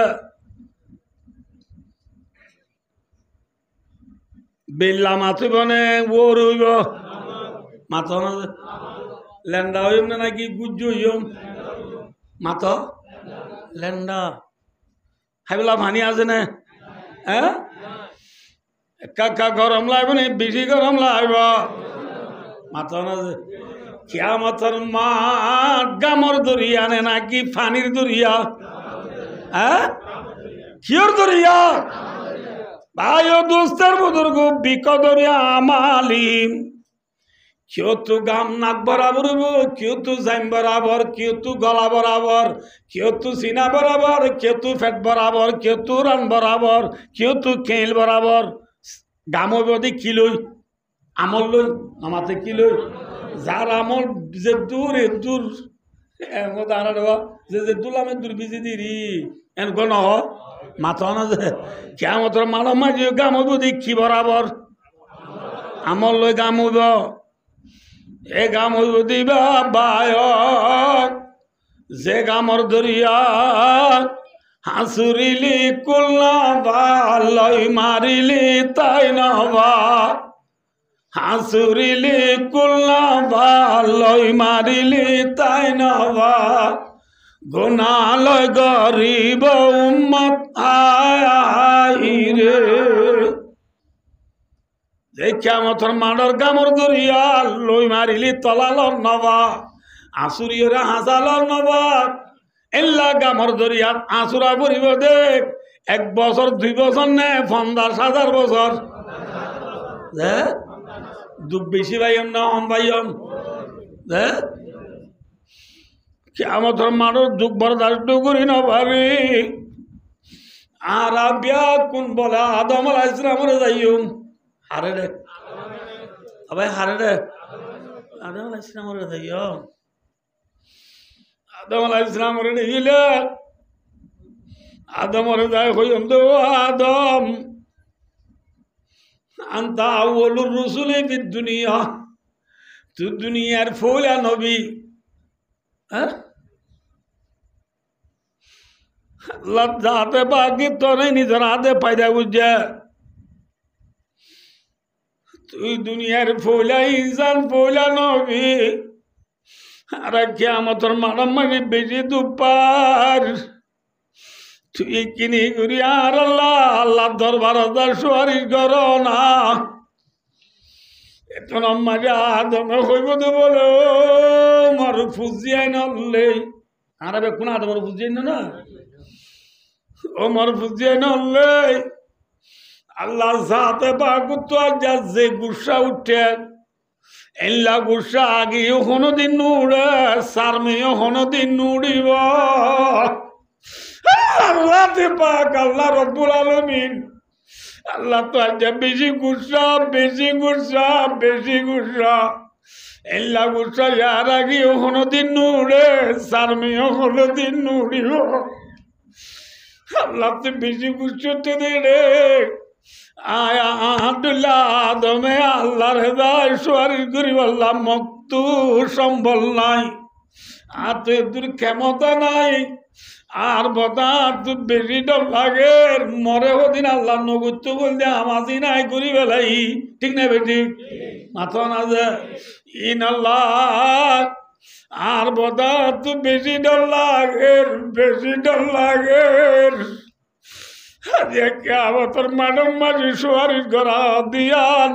বেল্লা মাথিব নে ও রইব মাথা না ল্যান্ডা হইম না নাকি গুজ্জ হইম মাথা ল্যান্ডা হাইবেলা ভানি আছে না হ্যাঁ কাকা গরম লাগবে না বেশি গরম লাগবে মাথা না কিয়ামতের মাঠ গামর দরিয়া নে নাকি ফানির দরিয়া হ্যাঁ কিয়র দরিয়া ভাই ও দোস্তের বুজুর্গ বিকদরিয়া আমালিম কেউ তো গাম নাক বরাবর কেউ তো জাইম বরাবর কেউ তো গলা বরাবর কেউ তো সিনা বরাবর কেউ তো ফেট বরাবর কেউ তো রান বরাবর কেউ তো কেল বরাবর গাম বদি কি লই আমল লই আমাতে কি লই যার আমল যে দূর এ দূর দাঁড়া দেওয়া যে দূর আমি দূর বিজি দিরি এনকো নহ মাথা না যে কেমন মানব মাঝি গাম বদি কি বরাবর আমল লই গাম এ গাম দিবা বায় যে গামর দরিয়া হাসুরিলি কুল্লা বালয় মারিলি তাই নহবা হাসুরিলি কুল্লা বালয় মারিলি তাই নহবা গুনালয় গরিব উম্মত আই রে কিয়ামতের মাঠের গামর দরিয়া লই মারিলি তলালর নবা আসুরিয়রা হাসালর নবা এল্লা গামর দরিয়া আসুরা পড়িব দেখ 1 বছর 2 বছর নে 50,000 বছর দুঃখ বেশি ভাইম না হম ভাইম কিয়ামতের মাঠের দুঃখ বরদাস্ত করি না পারি আর আবিয়া কোন বলে আদম আলাইহিস সালামের যাইম হারে রে আবাই হারে রে আদম আলাইহিস সালামের যাইম আদম আলাইহিস সালামের গিলে আদমের যাই হইম তো আদম আনতা আউয়ালুর রুসুলি ফিদ দুনিয়া তু দুনিয়ার ফৌলা নবী হ্যাঁ লজ্জাতে বাকি তো নেই নিজের হাতে পায়দা বুঝছে তুই দুনিয়ার ফৌলা ইনসান ফৌলা নবী আর কিয়ামতের মানব মানে বেশি দুপার তুই কিনি করি আর আল্লাহ দরবার সুয়ারিশ কর না এখন মাঝে আদমে হইব তো বলো মার ফুজিয়াই নলে আর কোন আদমের ফুজিয়াই না ও মার ফুজিয়াই নলে আল্লাহ সাথে বাগুতো যা যে গুসা উঠে এল্লা গুসা আগেও কোনোদিন নুড়ে সারমেও কোনোদিন নুড়িব আল্লাহ পাক আল্লাহ রব্বুল আলামিন আল্লাহ তো আজ বেশি গুসা বেশি গুসা বেশি গুসা এল্লা গুসা ইয়ার আগেও কোনোদিন নুড়ে সারমেও কোনোদিন নুড়িব আল্লাহ তো বেশি গুসতে দে রে আয়া আব্দুল্লাহ আদমে আল্লাহর হেদায় সুয়ারিশ করি আল্লাহ মক্তু সম্বল নাই আর তো এদুর ক্ষমতা নাই আর বতা তো বেশি ডর লাগে মরে হদিন আল্লাহ নগুত্ত বলতে আমাজি নাই করি বেলাই ঠিক না বেটি মাথা না যে ইন আল্লাহ আর বতা তো বেশি ডর লাগে বেশি ডর লাগে কিয়ামতের মাঠের মাঝে সুয়ারিশ করা দিয়ান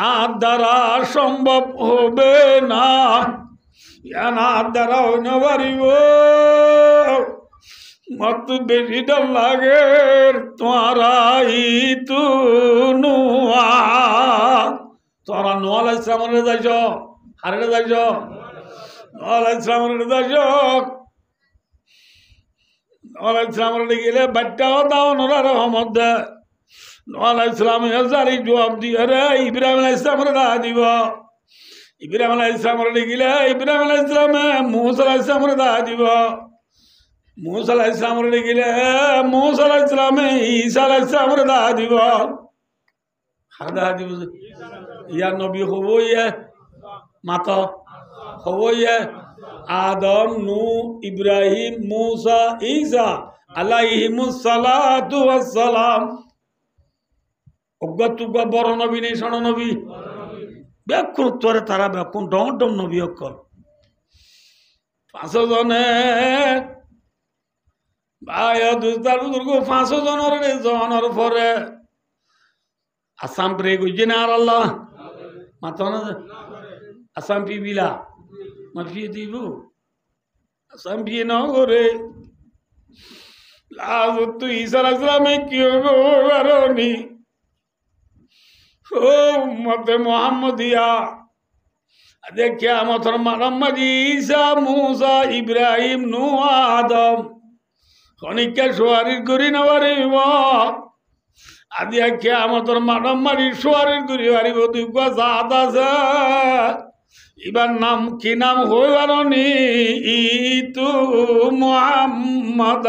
আর দ্বারা সম্ভব হবে না আর দ্বারা হইন পারিব মত বেশি ডর লাগে তোরাই তু নুয়া তোরা নূহ আলাইহিস সালামের যাইছ হারে যাইছ নূহ আলাইহিস সালামের যাইছ ইসলামের গেলে বাচ্চাও দাও নোরা রহমত দে ইসলাম জারি জবাব দিয়ে রে ইব্রাহিম আলাইহিস সালামের দা দিব ইব্রাহিম আলাইহিস সালামের গেলে ইব্রাহিম আলাইহিস সালামে মূসা আলাইহিস সালামের দা দিব মূসা আলাইহিস সালামের গেলে মূসা আলাইহিস সালামে ঈসা আলাইহিস সালামের দা দিব হার দা দিব ইয়া নবী হবো ইয়ে মাতা হবো ইয়ে আদম নূ ইব্রাহিম মূসা ঈসা আলাইহিমুস সালাতু ওয়াস সালাম অজ্ঞাতুগা বড় নবী নেই শোনো নবী ব্যাকুল উত্তরে তারা ব্যাকুল ডম ডম নবী অক্ষর 5 জনে ভাই দুস্তার বুজুর্গ 5 জনের পরে আসাম প্রে গুজি না আর আল্লাহ মাথা না আসাম পিবিলা মাফিয়ে দিব আসাম বিয়ে না করে লাজত ঈসা আলাইহিস সালামে কি হবে ও উম্মতে মুহাম্মদিয়া দেখিয়া মতর মোহাম্মদ ঈসা মুসা ইব্রাহিম নূহ আদম খনিকা সোয়ারির করি নবারিব আদিয়া কিয়ামতর মোহাম্মদ সোয়ারির করি বারিব তুই জাত আছে এবার নাম কি নাম হইবারনি ইতু মুহাম্মদ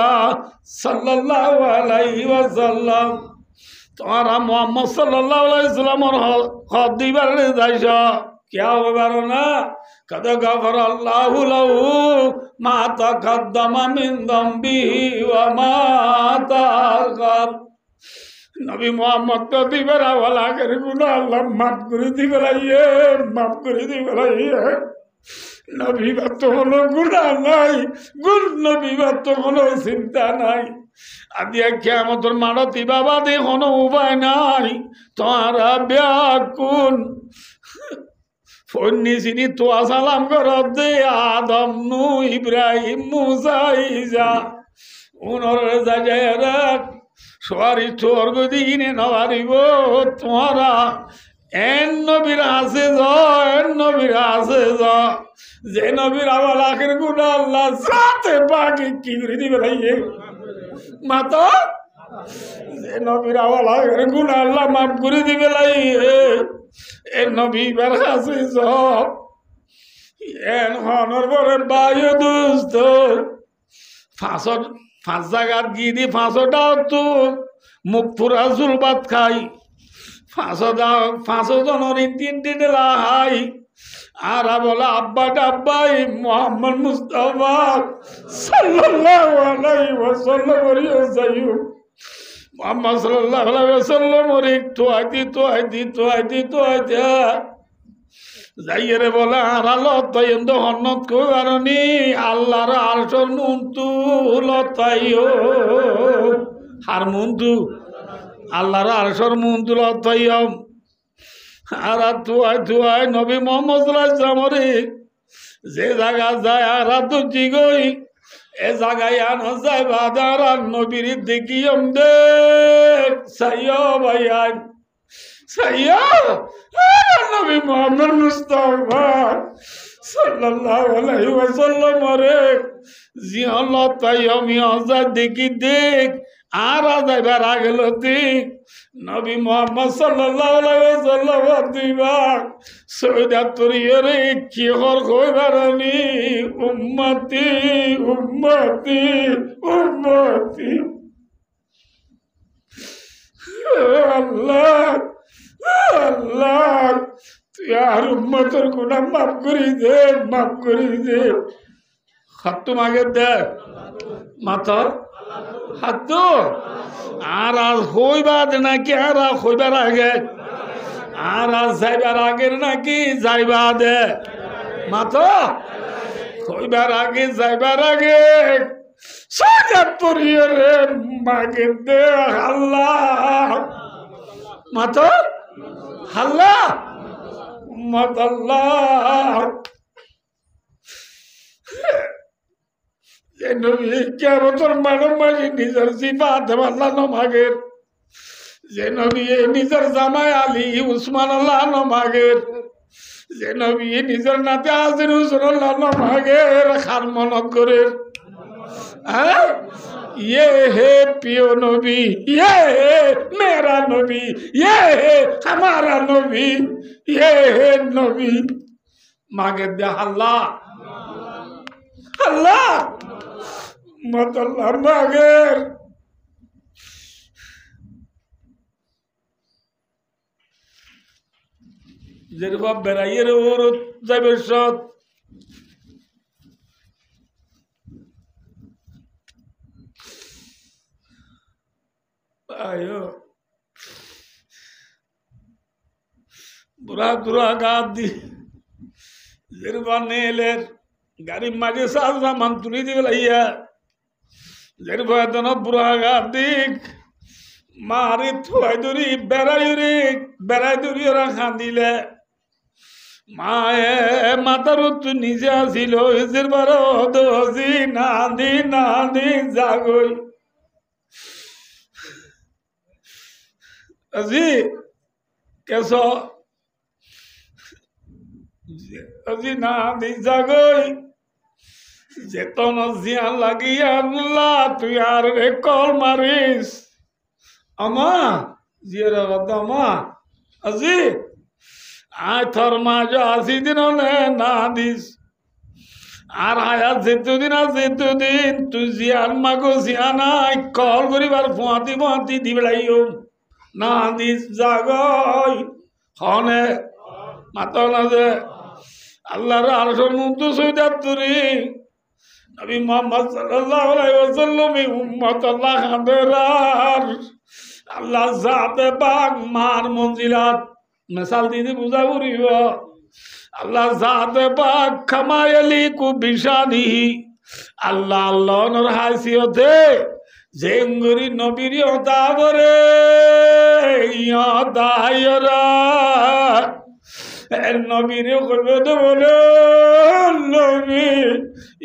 সাল্লাল্লাহু আলাইহি ওয়াসাল্লাম তোমারা মোহাম্মদ সাল্লাল্লাহু আলাইহি ওয়াসাল্লামর হক দিবার যাইছ क्या होगा ना कद गफर अल्लाहु लहू मा तक़द्दम मिन ज़म्बिही व मा तअख़्ख़र नबी मोहम्मद को दिबरा वाला कर गुनाह अल्लाह माफ कर दिबराइए माफ कर दिबराइए नबी बात কোনো গুনাহ নাই গুণ নবী বাত কোনো চিন্তা নাই আদিয়া কিয়ামতের মানতি বাবা দে কোনো উপায় নাই তোরা ব্যাকুল ফন্নি সিনি তো সালাম করব দে আদম নু ইব্রাহিম মুসা ঈসা উনর জায়রা সরি স্বর্গ দিনে নবারিব তোরা এন নবীর আছে যে নবীর আওয়াল আখির গুনাহ আল্লাহ সাথে বাকি কি করে দিবে ভাইয়ে মাতা যে নবীর আওয়াল আখির গুনাহ আল্লাহ মাফ করে দিবে লাইয়ে এ নবী বার আছে সব এন হনর পরে বায়ু দুস্ত 5 জায়গার গিয়ে দি 5টাও তো মুখ পুরা জুল ভাত খাই 5 জনের 3 ডেলা হাই আর বলে আব্বা ডাব্বাই মোহাম্মদ মুস্তাফা সাল্লাল্লাহু আলাইহি ওয়াসাল্লাম যাইও মোহাম্মদ সাল্লাল্লাহু আলাইহি ওয়াসাল্লাম তো আইতি যাইরে বলে আরালো তয়ন্দ হন্নত কইবারনি আল্লাহর আরশের মুনতু লতাইও হার মুনতু আল্লাহর আরশের মুনতু লতাইও আর তুই নবী মুহাম্মদ সাল্লাল্লাহু আলাইহি ওয়াসাল্লাম যে জায়গা যায় আর তুই গই এ জায়গায় আনা যায় বাদার নবীর দেখিয়ম দে সাইয়ো ভাইয়ান সাইয়ো নবী মুহাম্মদ মুস্তাফা সাল্লাল্লাহু আলাইহি ওয়াসাল্লাম রে জিয়াল্লাহ তাইয়ম ইয়াজা দেখি দেখ আর যাইবার আগেল দেখ নবী মুহাম্মদ সাল্লাল্লাহু আলাইহি ওয়াসাল্লাম দিবা সৈয়দা তরিয়রে কি হর কইবারনি উম্মতি উম্মতি উম্মতি আল্লাহ আল্লাহ তুই আর উম্মতের গুনাহ মাফ করি দে হাত মাগে দে মাথা হাত আর হইবার নাকি আর হইবার আগে আর যাইবার আগের নাকি যাইবা দে মাথা হইবার আগে যাইবার আগে রে মাগে দে আল্লাহ মাথা আল্লাহ উম্মত আল্লাহ যে নবী কিয়ামতের মাঝে নিজের সিফাত আল্লাহ নমাগের যে নবী নিজের জামাই আলী উসমান আল্লাহ নমাগের যে নবী নিজের নাতে হাজির হুসেন আল্লাহ নমাগের খার মনত করে ये है पियो नबी ये है मेरा नबी ये है हमारा नबी ये है नबी मांगे दे अल्लाह अल्लाह मत अल्लाह मांगे जेरबा बेराइये रे और जाबे सत आयो বুড়া দুরা গাদ দি জেরবানে এলের গাড়ি মাঝে সাজা মান তুলি দিবে লাইয়া জেরবাদন বুড়া গাদ দিক মারি থুয়াই দরি বেড়াই দরি ওরা খান্দিলে মায়ে মাতার তো নিজে আসিল জেরবার দোষি নাদি জাগই আজি কেস আজি নাদি জাগই যেতন জিয়ান লাগিয়া আল্লাহ তুই আর রে কল মারিস আমা জিয়ারা আমা আজি আয় থর মাঝ আসি দিন না দিস আর আয়া যেতুদিন তুই জিয়ান মাগো জিয়ানাই কল করিবার ফুয়াতি দিবেলাইও না দিস জাগই হনে মাতা না যে আল্লাহর আরশের মধ্যে সৈদাতুরি নবী মুহাম্মদ সাল্লাল্লাহু আলাইহি ওয়াসাল্লাম উম্মত আল্লাহ খাদেরার আল্লাহ জাতে পাক মার মঞ্জিলাত মিসাল দিদি বুঝা করিব আল্লাহ জাতে পাক খামায়ালি কু বিশানিহি আল্লাহ আল্লাহর হাসিয়তে জেঙ্গুরি নবীর হতা করে ইয়াদায়রা নবীর কইবে তো বলে নবী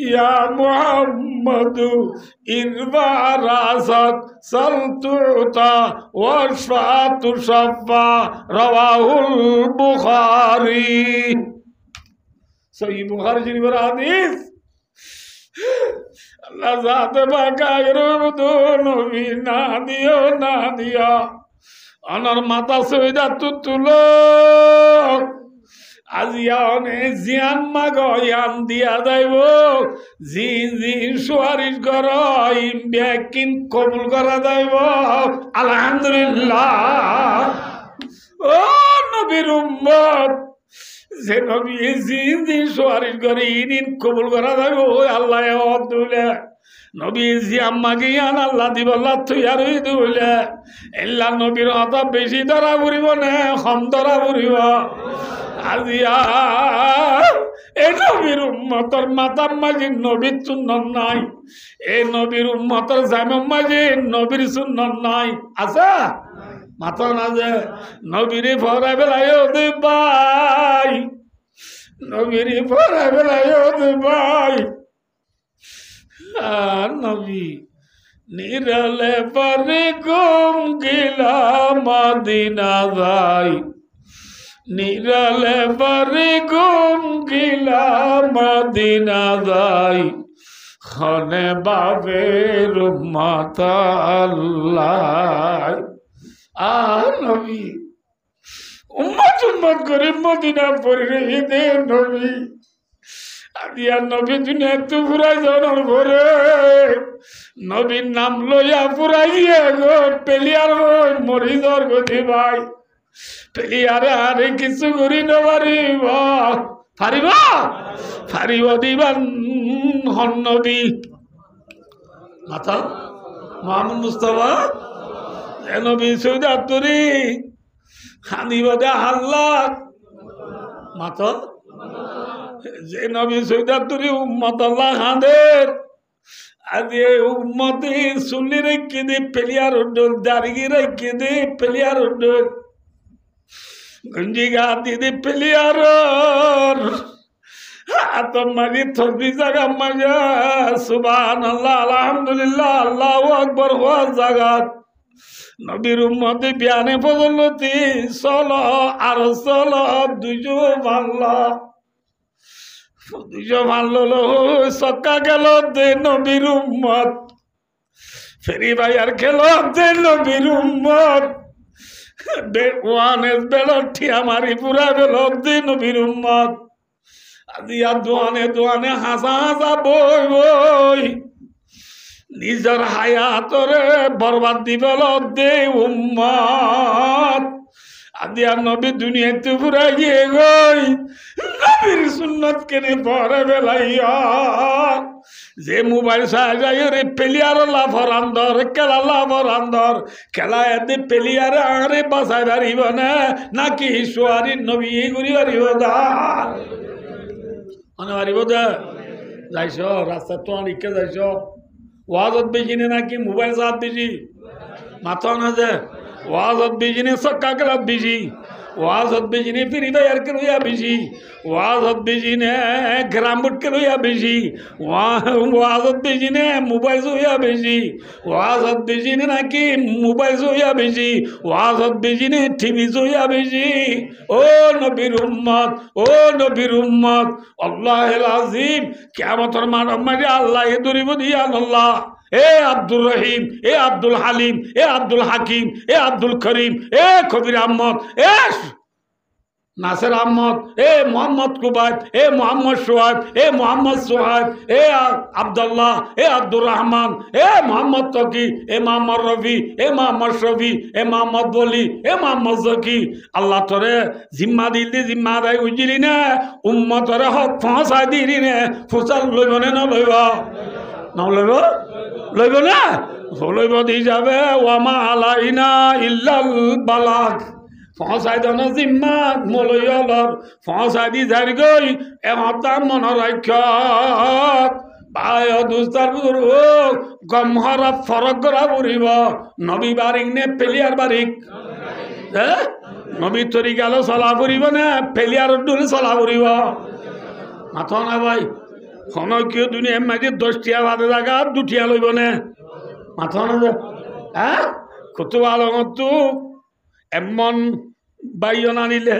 ইয়া মুহাম্মাদু ইরবা রাসাত সালতুতা ওয়াশফাতু শাফা রাওয়াহুল বুখারী সহিহ বুখারী শরীফের হাদিস আল্লাহ জাতে বাকায়ের মতো নবী না দিও অনর মাথা সইদা তুলো আজিয়ানে জিয়ান মাগয়ান দিয়া যাইব জি সুয়ারিশ কর ব্যাকিন কবুল করা যাইব আলহামদুলিল্লাহ ও নবীর উম্মত যে নবী জি সুয়ারিশ করে ইদিন কবুল করা যাইব আল্লাহ দুলে নবী জি আম্মা গিয়ান আল্লাহ দিব আল্লাহ তুই আর দুলে এল্লা নবীর অত বেশি ধরা পড়িব না কম ধরা পড়িব আজিয়া এই নবীর উম্মতর মাতার মাঝে নবীর সুন্নত নাই এই নবীর উম্মতর জামের মাঝে নবীর সুন্নত নাই আছে মাথা না যে নবীরে ভরা বেলায় দে ভাই নবীরে ভরা বেলায় দে ভাই নবী নিরলে পরে গুম গিলা মদিনা যাই নিরলে পরে গুম গিলা মদিনা যাই খনে বাবের মাতা আল্লাহ নবী উম্মত করে মদিনা পড়ে দে নবী আদিয়া নবী দুনিয়া তো ফুরাই জনের ভরে নবীর নাম লইয়া ফুরাইয়া গো পেলিয়ার মরিদর গতি ভাই পেলিয়ারে আরে কিছু করি নবারিব ফারিব দিবান হন নবী মাথা মোহাম্মদ মুস্তাফা নবী সৈদাতুরি হানিব দে হাল্লা মাথা যে নবী সৈদাতুরি উম্মত আল্লাহ খাদের আজ উম্মতি সুন্নি রেখে দে পেলিয়ার উড্ডল দাঁড়িয়ে রেখে দে পেলিয়ার উড্ডল গঞ্জি গাতি দে পেলিয়ার আতম মারি থবি জায়গা মাজা সুবহানাল্লাহ আলহামদুলিল্লাহ আল্লাহু আকবার হওয়া জাগাত নবীর উম্মতে বিয়ানে ফজলতি চলো আর চলো দুইজো ভালো সক্কা গেল দে নবীর উম্মত ফেরি ভাইয়ার খেল দে নবীর উম্মত ওয়ানে বেল ঠিয়া মারি পুরা বেল দে নবীর উম্মত আজিয়া দোয়ানে হাসা বই নিজের হায়াতরে বরবাদ দিবেল দে উম্মত আদিয়া নবী দুনিয়াতে পুরা গিয়ে গই নবীর সুন্নত কেনে পরে বেলাইয়া যে মোবাইল সাহায্য রে পেলিয়ার লাভর আন্দর খেলা লাভর আন্দর খেলা এতে পেলিয়ার আরে বাসায় পারিব না নাকি সোয়ারি নবী ঘুরি পারিব দা মানে পারিব দা যাইছ রাস্তা তো অনেকে যাইছ ওয়াজত বেশি নে নাকি মোবাইল সাথ বেশি মাথা না যে ওয়াজত বেশি নে সক্কা গেলাত বেশি ওয়াজত বেশি নে ফিরি বাইর কে লইয়া বেশি ওয়াজত বেশি নে গ্রাম বুট কে লইয়া বেশি ওয়াজত বেশি নে মোবাইল হইয়া বেশি ওয়াজত বেশি নে নাকি মোবাইল হইয়া বেশি ওয়াজত বেশি নে টিভি হইয়া বেশি ও নবীর উম্মত ও নবীর উম্মত আল্লাহুল আজিম কিয়ামতের মাঠে আল্লাহ এ দরিব দিয়া আল্লাহ এ আব্দুর রহিম এ আব্দুল হালিম এ আব্দুল হাকিম এ আব্দুল করিম এ কবির আহমদ এ নাসির আহমদ এ মোহাম্মদ কুবাইব এ মোহাম্মদ সোহাইব এ মোহাম্মদ সোহাইব এ আব্দুল্লাহ এ আব্দুর রহমান এ মোহাম্মদ তকি এ মোহাম্মদ রফি এ মোহাম্মদ শফি এ মোহাম্মদ বলি এ মোহাম্মদ জকি আল্লাহ তোরে জিম্মা দিলি জিম্মা আদায় উজিলি না উম্মতরে হক পৌঁছাই দিলি নে ফুসাল লইব নে নলইব নলইব লইব না লইব দি যাবে ওয়ামা আলাইনা ইল্লাল বালাগ পৌঁছাই দেন জিম্মা মলয়লর পৌঁছাই দি যাই গই এমতা মন রাখ বায় দুস্তার গমহরা ফরক করা পড়িব নবী বারিক নে পেলিয়ার বারিক নবী তরি গেল চলা পড়িব না পেলিয়ার দূরে চলা পড়িব মাথা না ভাই কোন কেউ দুনিয়া মাঝে 10টিয়া বাদে জায়গা 2টিয়া লইব না মাথা না হ্যাঁ কত ভালো মতো এমন বাইন আনিলে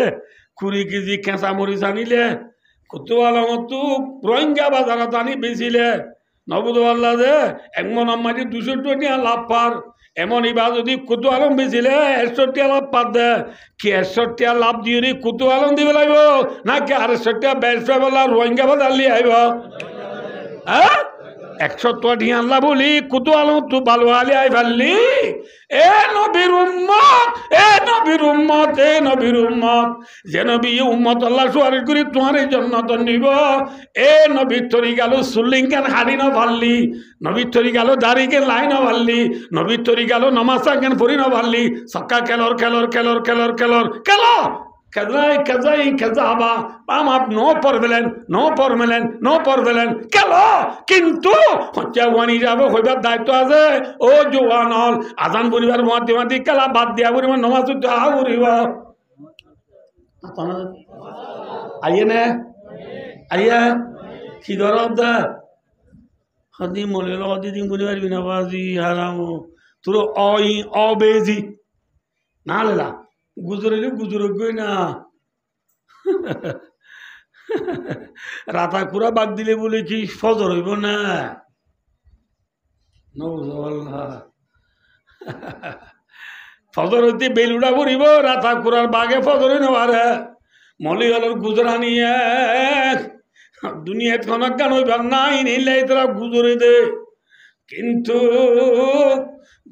20 কেজি কেঁচা মরিচ আনিলে কত ভালো মতো রোহিঙ্গা বাজারত আনি বেচিলে নবুদ আল্লাহ যে এমন মাঝে 200 লাভ পার এমন ইবা যদি কুতু আলম বেচিলে 61 লাভ পার দে কি 61 লাভ দিয়ে কুতু আলম দিব লাগব নাকি 61 বেচবে বলা রোহিঙ্গা বাজার লিয়ে আইব হ্যাঁ 100 আনলা বলি কুতু আলম তু ভালো আলি আই ফেললি এ নবীর উম্মত এ নবীর উম্মত এ নবীর উম্মত যে নবী উম্মত আল্লাহ সুয়ারিশ করি তোমার এই জন্নত নিব এ নবীর তরি গেল সুল্লিংকান হাড়ি না ভাললি নবীর তরি গেল দাড়িকে লাই না ভাললি নবীর তরি গেল নমাজ কেন পড়ি না ভাললি সক্কা খেলর খেলর খেলর খেলর খেলর খেলো কেজাবা পাম আপ নো পরবেলেন নো পরমেলেন নো পরবেলেন কেলো কিন্তু হচ্ছে ওয়ানি যাব হইবার দায়িত্ব আছে ও জোয়ান হল আজান পরিবার মহাদি মাতি কেলা বাদ দিয়া পরিব নমাজ পড়িব আইয়ে নে আইয়া কি দরদ দা হদি মলিল হদি দিন পরিবার বিনা বাজি হারাম তোর অবেজি না লেলা গুজরাইলে গুজরক গই না রাতা কুড়া বাদ দিলে বলে কি ফজর হইব না ফজর হইতে বেলুড়া পড়িব রাতা কুড়ার বাগে ফজর হই নবারে মলি হলর গুজরা নিয়ে দুনিয়াত খনক গান হইবার নাই নিলে তোরা গুজরে দে কিন্তু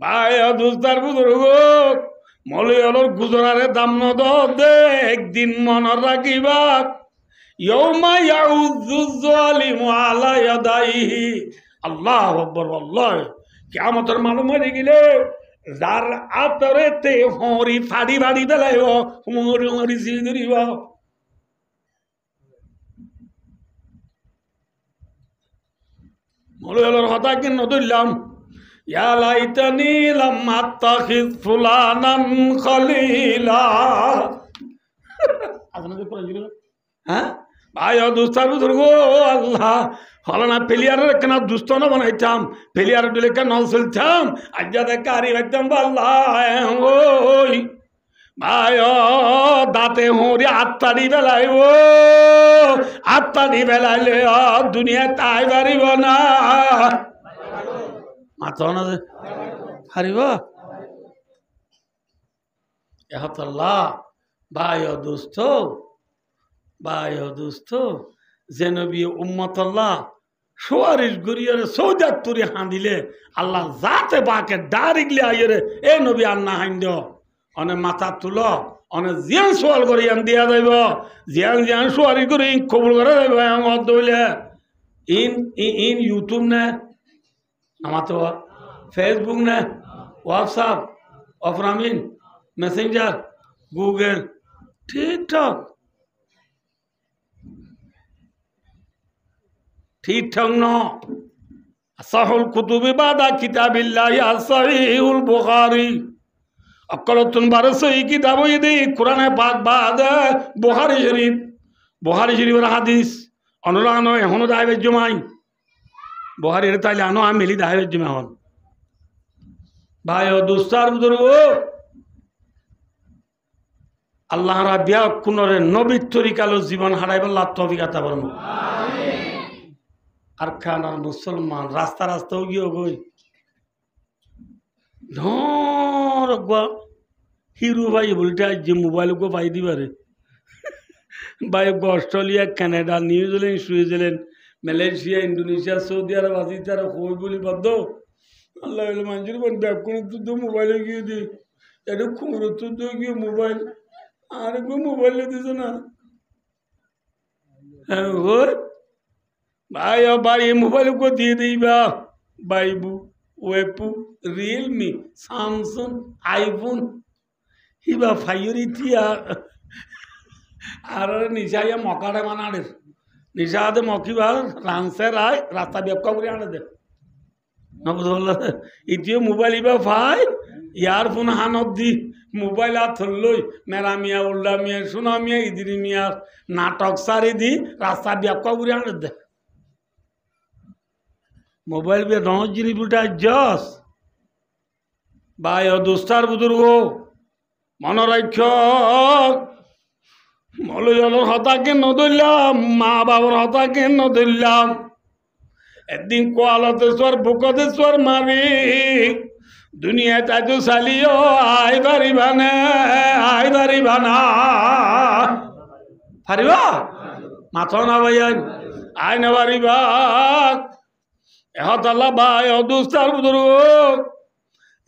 ভাই দুস্তার বুজুর্গ মলয়লর গুজরারে দাম নদ দে একদিন মন রাখিবা ইয়াউমা ইয়াউযুজ জালিমু আলা ইয়াদাইহি আল্লাহু আকবার আল্লাহ কিয়ামতের মালুম হয়ে গেলে যার আতরেতে হরি ফাড়ি ফাড়ি দেলাইব হুমরি হুমরি সিদিরিব মলয়লর কথা কেন ধরলাম ইয়া লাইতানি লাম আত্তাখিয ফুলানান খলিলা আপনাদের পড়াইছিল হ্যাঁ ভাই দুস্তার বুজুর্গ আল্লাহ হলনা প্লেয়ারের কেন দুস্ত না বানাইতাম প্লেয়ার দিলে কেন চলতাম আজ যাতে কারি একদম আল্লাহ ওই ভাই দাঁতে হরি আত্মারি বেলাইব আত্মারি বেলাইলে দুনিয়া তাই পারিব না মাথা না হারিব এহতাল্লাহ ভাই দোস্ত জেনবি উম্মতাল্লাহ সুয়ারিশ গরিয়ারে সৌদাত্তরি হাঁদিলে আল্লাহ যাতে বাকে ডাইরেক্টলি আইরে এ নবী আন্না হাইন্দ অনে মাথা তুল অনেক জিয়ান সোয়াল করে ইয়ান দিয়া যাইব জিয়ান জিয়ান সোয়ারি করে কবুল করে যাইব অর্ধ হইলে ইন ইউটিউব না আমার তো ফেসবুক না হোয়াটসঅ্যাপ অফরামিন মেসেঞ্জার গুগল টিকটক ঠিকঠাক ন সাহুল কুতুবি বাদা কিতাবিল্লাহি আসহিহুল বুখারী অকলতুন বারসই কিতাব ইদি কুরআনে পাক বাদ বুখারী শরীফের হাদিস অনুরানো এখনো দাইবে জমাই বুখারীর তাইলে আনো আমি মিলি দাইবে জমা হন ভাই ও দুস্তার বুজুর্গ আল্লাহ রাব্বিয়া কুনরে নবী তরিকালো জীবন হারাইবার লাভ তৌফিক আতা করুন আর খানার মুসলমান রাস্তা রাস্তাও গিয়ে গই ধর হিরো ভাই বলতে যে মোবাইল গো পাই দিবারে ভাই Australia Canada New Zealand Switzerland Malaysia Indonesia Saudi Arab আজি তারা কই বলি বাদ আল্লাহ মানুষের ব্যাগ কোনো তো মোবাইলে গিয়ে দি এটা খুঁড়ো তো গিয়ে মোবাইল আর গো মোবাইল দিছ না হ্যাঁ ভাই ভাই এই মোবাইল को দিয়ে দিবা বাইবু ওয়েপু রিয়েলমি স্যামসাং আইফোন হিবা ফাইরিটিয়া আর নিশাইয়া মকাড়ে মানাড়ে নিশাদে মকিবার রানসের আয় রাস্তা বেপকা করে আনে দে না বুঝল ইটিও মোবাইল ইবা ফাই ইয়ারফোন হানত দি মোবাইল আর থলই মেরা মিয়া উল্লা মিয়া সোনা মিয়া ইদিরি মিয়া নাটক সারি দি রাস্তা বেপকা করে আনে দে মোবাইল বে রঙ জিনিস বুটা জস ভাই ও দুস্তার বুজুর্গ মনোরাক্ষ মলজলের হতাকে নদরলাম মা বাবার হতাকে নদরলাম একদিন কোয়ালতেশ্বর বুকতেশ্বর মারি দুনিয়া তাই তো চালিও আই পারিবা না পারিবা মাথা না ভাইয়ান আই না পারিবা এহতাল্লা ভাই ও দুস্তার বুজুর্গ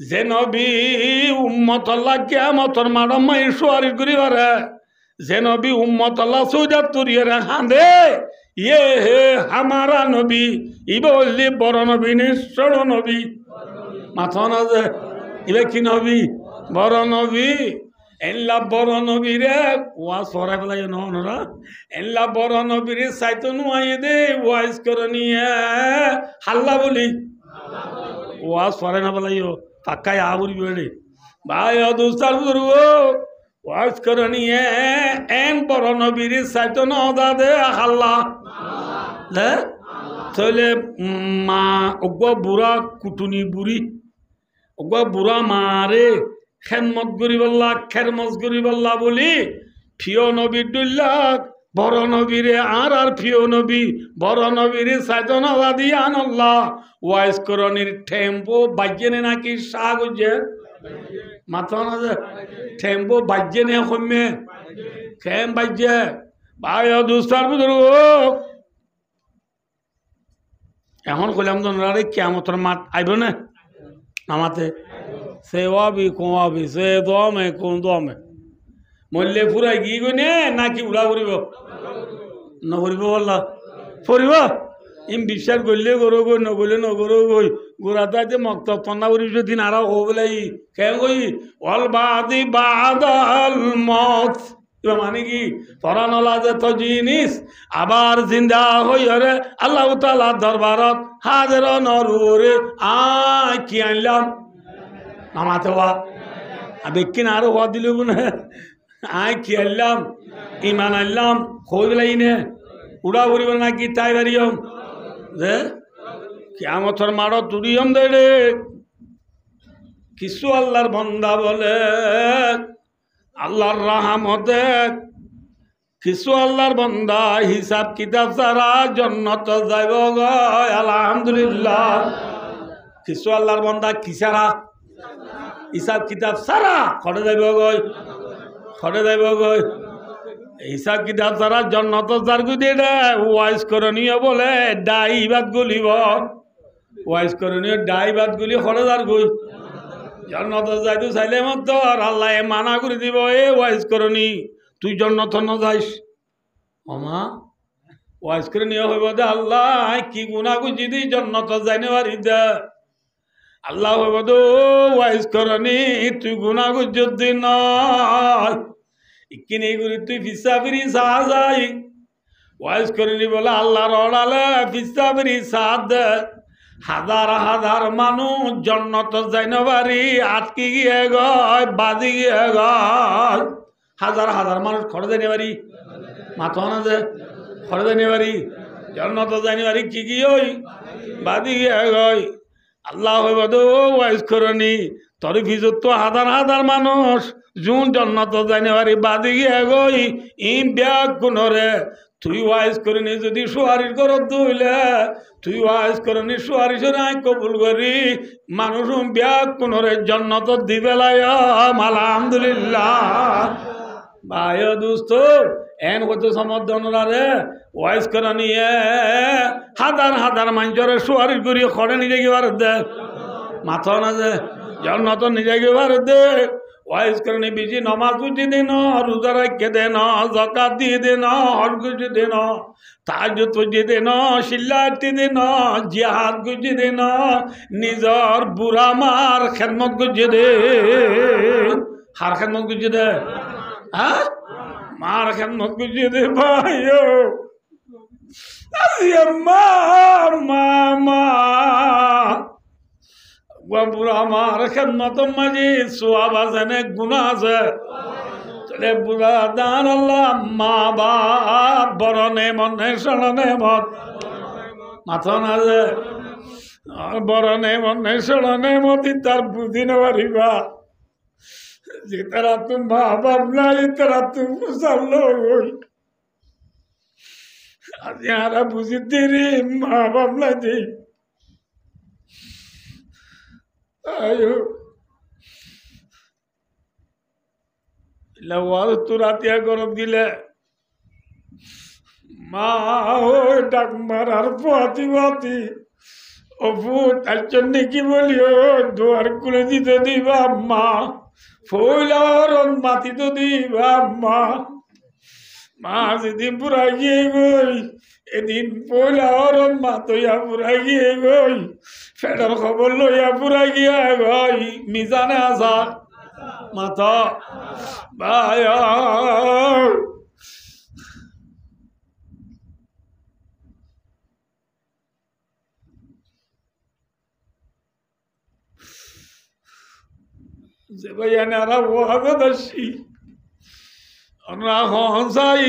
যে নবী উম্মত আল্লাহ কিয়ামতর মাড় মাই সোয়ারি করিবারে যে নবী উম্মত আল্লাহ সুজাত তুরিয়ারে হাঁদে ইয়ে হে হামারা নবী ই বললি বড় নবী নিশ্চয় নবী মাথা না যে ইবে কি নবী বড় নবী এল্লা বড় নবী রে ওয়া সরাই পেলাই নরা এল্লা বড় নবী রে সাইতো নুয়াই দে ওয়াইস করে নিয়ে হাল্লা বলি ওয়া সরাই না পেলাইও পাক্কায় আবুরি বেড়ে ভাই ও দুস্তার বুজুর্গ ওয়াইস করে নিয়ে এন বড় নবী রে সাইতো নদা দে হাল্লা লে তাহলে মা ওগো বুড়া কুটুনি বুড়ি ওগো বুড়া মারে খেদমত গরিবাল্লাহ খেরমত গরিবাল্লাহ বলি ফিও নবী দুল্লাহ বড় নবীরে আর ফিও নবী বড় নবীরে সাইদনা দিয়ে আনল্লাহ ওয়াইস করণীর টেম্পো বাজ্যেনে নাকি শাক হচ্ছে মাথা না যে টেম্পো বাজ্যেনে কমে খেম বাজ্যে ভাই দুস্তার বুজুর্গ এখন কইলাম তো রে কিয়ামতের মাঠ আইব না নামাতে সে ওয়াবি কোয়াবি সে দমে কোন দমে মল্লে ফুরাই গিয়ে গই নে নাকি উড়া ফুরিব নকরিব বললা ফুরিব ইম বিশ্বাস করলে গরো গই নগলে নগরো গই গোড়াতে যে মক্ত তন্না ফুরিব দিন আর হো বলাই কেন গই অল বাদি বাদাল মত মানে কি তোরা নলা যে তো জিনিস আবার জিন্দা হইরে আল্লাহ তাআলা দরবারত হাজির নরুরে কি আনলাম নামাতে হওয়া বেকিন আরো হওয়া দিল না কি আনলাম ইমান আনলাম খোঁজ লাইনে উড়া উড়িব নাকি তাই বাড়িয়ম যে কিয়ামতের মাড় তুরিয়ম দে রে কিছু আল্লাহর বন্দা বলে আল্লাহর রহমতে কিছু আল্লাহর বন্দা হিসাব কিতাব ছাড়া জান্নাত যাইব গো আলহামদুলিল্লাহ কিছু আল্লাহর বন্দা কি ছাড়া হিসাব কিতাব ছাড়া খড়ে যাইব গই হিসাব কিতাব ছাড়া জান্নাত যার গুদি রে ওয়াইজ করণীয় বলে ডাইবাদ গুলিব ওয়াইজ করণীয় ডাইবাদ গুলি খড়ে যার গই জন্নত যাইতে চাইলে মত আর আল্লাহ মানা করে দিব এ ওয়াইজ করনি তুই জন্নত ন যাইস অমা ওয়াইজ করে নিয়ে হইব দে আল্লাহ কি গুণা গুজি দি জন্নত যাইনে পারি দে আল্লাহ হইব দো ওয়াইজ করনি তুই গুণা গুজর দিন কিনে করি তুই ফিসা ফিরি চা যাই ওয়াইজ করনি বলে আল্লাহর অড়ালে ফিসা ফিরি সাদ হাজার হাজার মানুষ জন্নত যাইনে পারি আটকে গিয়ে গয় বাজি গিয়ে গয় হাজার হাজার মানুষ খড়ে যাইনে পারি মাথা না যে খড়ে যাইনে পারি জন্নত যাইনে পারি কি কি ওই বাজি গিয়ে গয় আল্লাহ হইব তো ওয়াইজ করনি তোর ভিজত তো হাজার হাজার মানুষ জুন জন্নত যাইনে পারি বাজি গিয়ে গই ইম ব্যাগ গুণরে তুই ওয়াইজ করিনি যদি সুয়ারিশ করত দইলে তুই ওয়াইজ করিনি সুয়ারিশ নাই কবুল করি মানুষ ব্যাগ কোনরে জন্নত দিবেলায় আলহামদুলিল্লাহ ভাই দুস্থ এন কত সমর্থনরা রে ওয়াইজ করা নিয়ে হাজার হাজার মানুষের সুয়ারিশ করি খড়ে নিজে গিয়ে দে মাথা না যে জন্নত নিজে গিয়ে দে ওয়াইজ করনি বেশি নমাজ গুজি দিন রোজা রাখে দেন জাকাত দিয়ে দেন হজ গুজি দেন তাহাজ্জুদ গুজি দেন সিল্লাতি দেন জিহাদ গুজি দেন নিজর বুড়া মার খেদমত গুজি দে হার খেদমত গুজি দে হ্যাঁ মার খেদমত গুজি দে ভাইও মা মা মা বুড়া আমার খেদমত মাঝে সোয়াব আছে না গুণা আছে চলে বুড়া দান আল্লাহ মা বাপ বড় নেমত নেই সড় নেমত মাথা না যে বড় নেমত নেই সড় নেমতি তার বুঝি না পারিবা যে তারা তুমি মা বাপ নাই তারা তুমি চালো আজ ইয়ারা বুঝি দিরি মা বাপ নাই দিই ayo lawal turatia gorob dile ma o dak marar pati pati ofu tajonni ki bolio duar kule dite diba ma foilaron mati to diba ma sedin pura giye goi এদিন পয়লা অরণ মা তৈয়া পুরাই গিয়ে গই ফেডার খবর লইয়া পুরাই গিয়া গই মিজানে আসা মাথা ভাই যে ভাইয়া নারা ওয়াগদর্শী আমরা হনসাই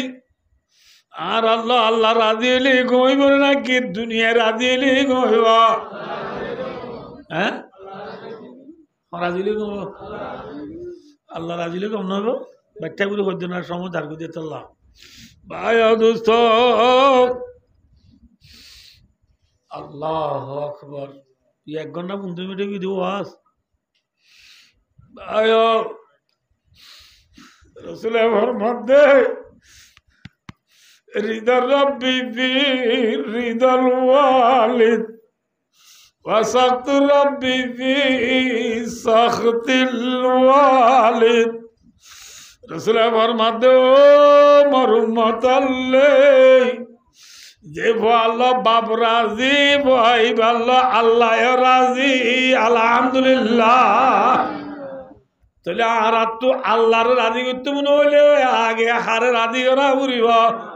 আর আল্লাহ আল্লাহ রাজি এলে গইব নাকি দুনিয়া রাজি এলে গইব হ্যাঁ রাজি এলে গইব আল্লাহ রাজি এলে কম নইব ব্যাখ্যা করে কদিনের সময় ধার করে দিতে আল্লাহ ভাই দোস্ত আল্লাহ আকবার 1 ঘন্টা 15 মিনিটে ভিডিও আস ভাই রসুলের মধ্যে رضا ربي في رضا الوالد وسخط ربي في سخط الوالد رسول فرماتے مرمت اللہ যে আল্লাহ বাপ রাজি ভাই আল্লাহ আল্লাহ রাজি আলহামদুলিল্লাহ তাহলে আর তো আল্লাহর রাজি করতে মনে হইলে আগে হারে রাজি করা উড়িব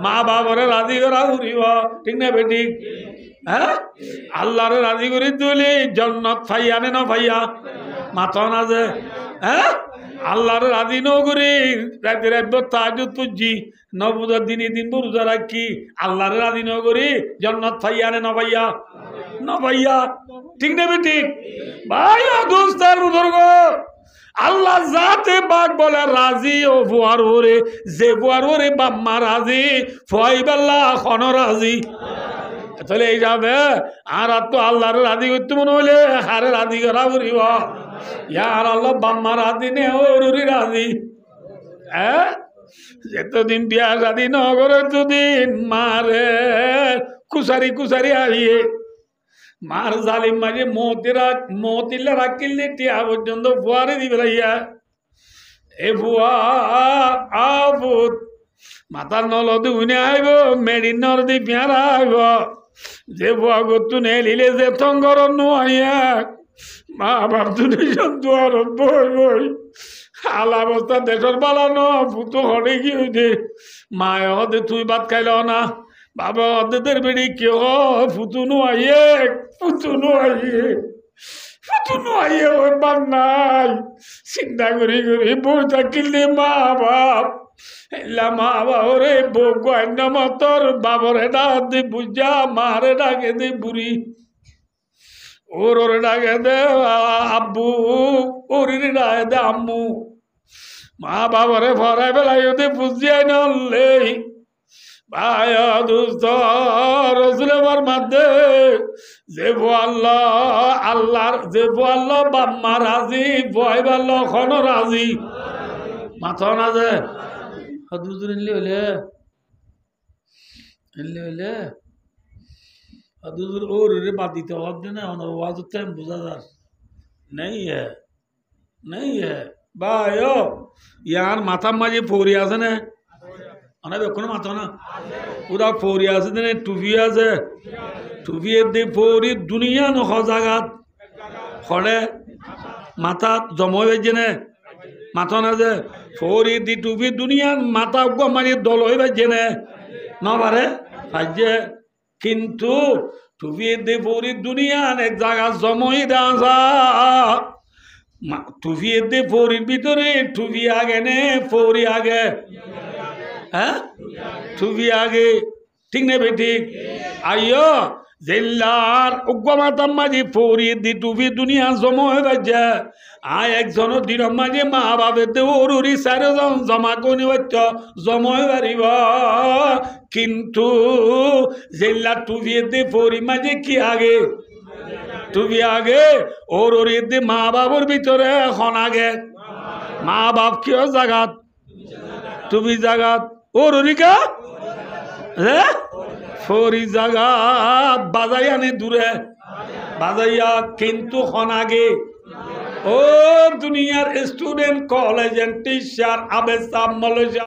মা বাবারে রাজি করা উড়িব ঠিক না বেটি হ্যাঁ আল্লাহরে রাজি করি তুলি জন্নত ফাইয়া নে না ফাইয়া মাথা না যে হ্যাঁ আল্লাহরে রাজি ন করি রাতে রাত তাহাজ্জুদ পড়ছি নবুদার দিনে দিন রোজা রাখি আল্লাহরে রাজি ন করি জন্নত ফাইয়া নে না ফাইয়া না ফাইয়া ঠিক না বেটি ভাই দোস্তার বুজুর্গ আল্লাহ জাতে বাক বলে রাজি ও ফুয়ার ওরে যে ফুয়ার ওরে বাম্মা রাজি ফুয়াইবাল্লা খন রাজি তাহলে এই যাবে আর তো আল্লাহর রাজি করতে মনে হলে হারে রাজি করা করিব ইয়ার আল্লাহ বাম্মা রাজি নে ওরুরি রাজি হ্যাঁ যেতদিন বিয়া শাদি ন করে দুদিন মারে কুসারি কুসারি হারিয়ে মার জালিম মাঝে মতিলা রাখিলে টিয়া পর্যন্ত ফুয়ারে দিবে লাইয়া এ ফুয়া আবুত মাতার নলদি উনে আইব মেডিন নরদি পেয়ারা আইব যে ফুয়া গতু নেলিলে যে তঙ্গর নুয়াইয়া মা বাপ তুলে দুয়ার বই বই হাল অবস্থা দেশের বালানো ফুটো হরে কি হইতে মায় হদে তুই ভাত খাইল না বাবা হদের বেড়ি কেউ ফুতুনো আইয়ে ওই বাপ নাই চিন্তা করি বই থাকিলে মা বাপ এলা মা বাবরে বউ গয়ন মতর বাবরে ডাক দি বুঝা মারে ডাকে দে বুড়ি ওরে ডাকে দে আব্বু ওরে ডাকে দে আম্মু মা বাবরে ফরাই বেলাই ওদের বুঝিয়াই নলে ভাই দুস্থ রসুলের মধ্যে যে আল্লাহর যে আল্লাহ বাম্মা রাজি ভয় ভালো খন রাজি মাথা না যে দুজন হইলে দুজন ওর বাদ দিতে হবে না ওনার ওয়াজ টাইম বোঝা যায় নেই ভাই ও ইয়ার মাথার মাঝে ফৌরি আছে না অনেক কোনো মাথা না ওরা ফৌরি আছে না টুপি আছে টুপি দিয়ে ফৌরি দুনিয়া নখ জাগাত খড়ে মাথা জমা হয়েছে না মাথা না যে ফৌরি দি টুপি দুনিয়ার মাথা মারি দল হয়ে বেজে না নবারে ভাজে কিন্তু টুপি দি ফৌরি দুনিয়ার এক জায়গা জমই দাসা টুপি দি ফৌরির ভিতরে টুপি আগে নে ফৌরি আগে হ্যাঁ টুপি আগে ঠিক নেবে ঠিক আইয় জেলার উগ্রমাতার মাঝে ফৌরি দি টুপি দুনিয়া জমা হয়ে যাচ্ছে আয় একজনের দিনের মাঝে মা বাবেতে ওরুরি চারিজন জমা করি বাচ্চ জমা হয়ে পারিব কিন্তু জেলার টুপি দি ফৌরি মাঝে কি আগে টুপি আগে ওরুরি দি মা বাবুর ভিতরে এখন আগে মা বাপ কিয় জাগাত টুপি জাগাত ওরুরিকা হ্যাঁ ফৌরি জাগা বাজাইয়া নে দূরে বাজাইয়া কিন্তু হনাগে ও দুনিয়ার স্টুডেন্ট কলেজ এন্ড টিচার আবেসাম মালয়েশিয়া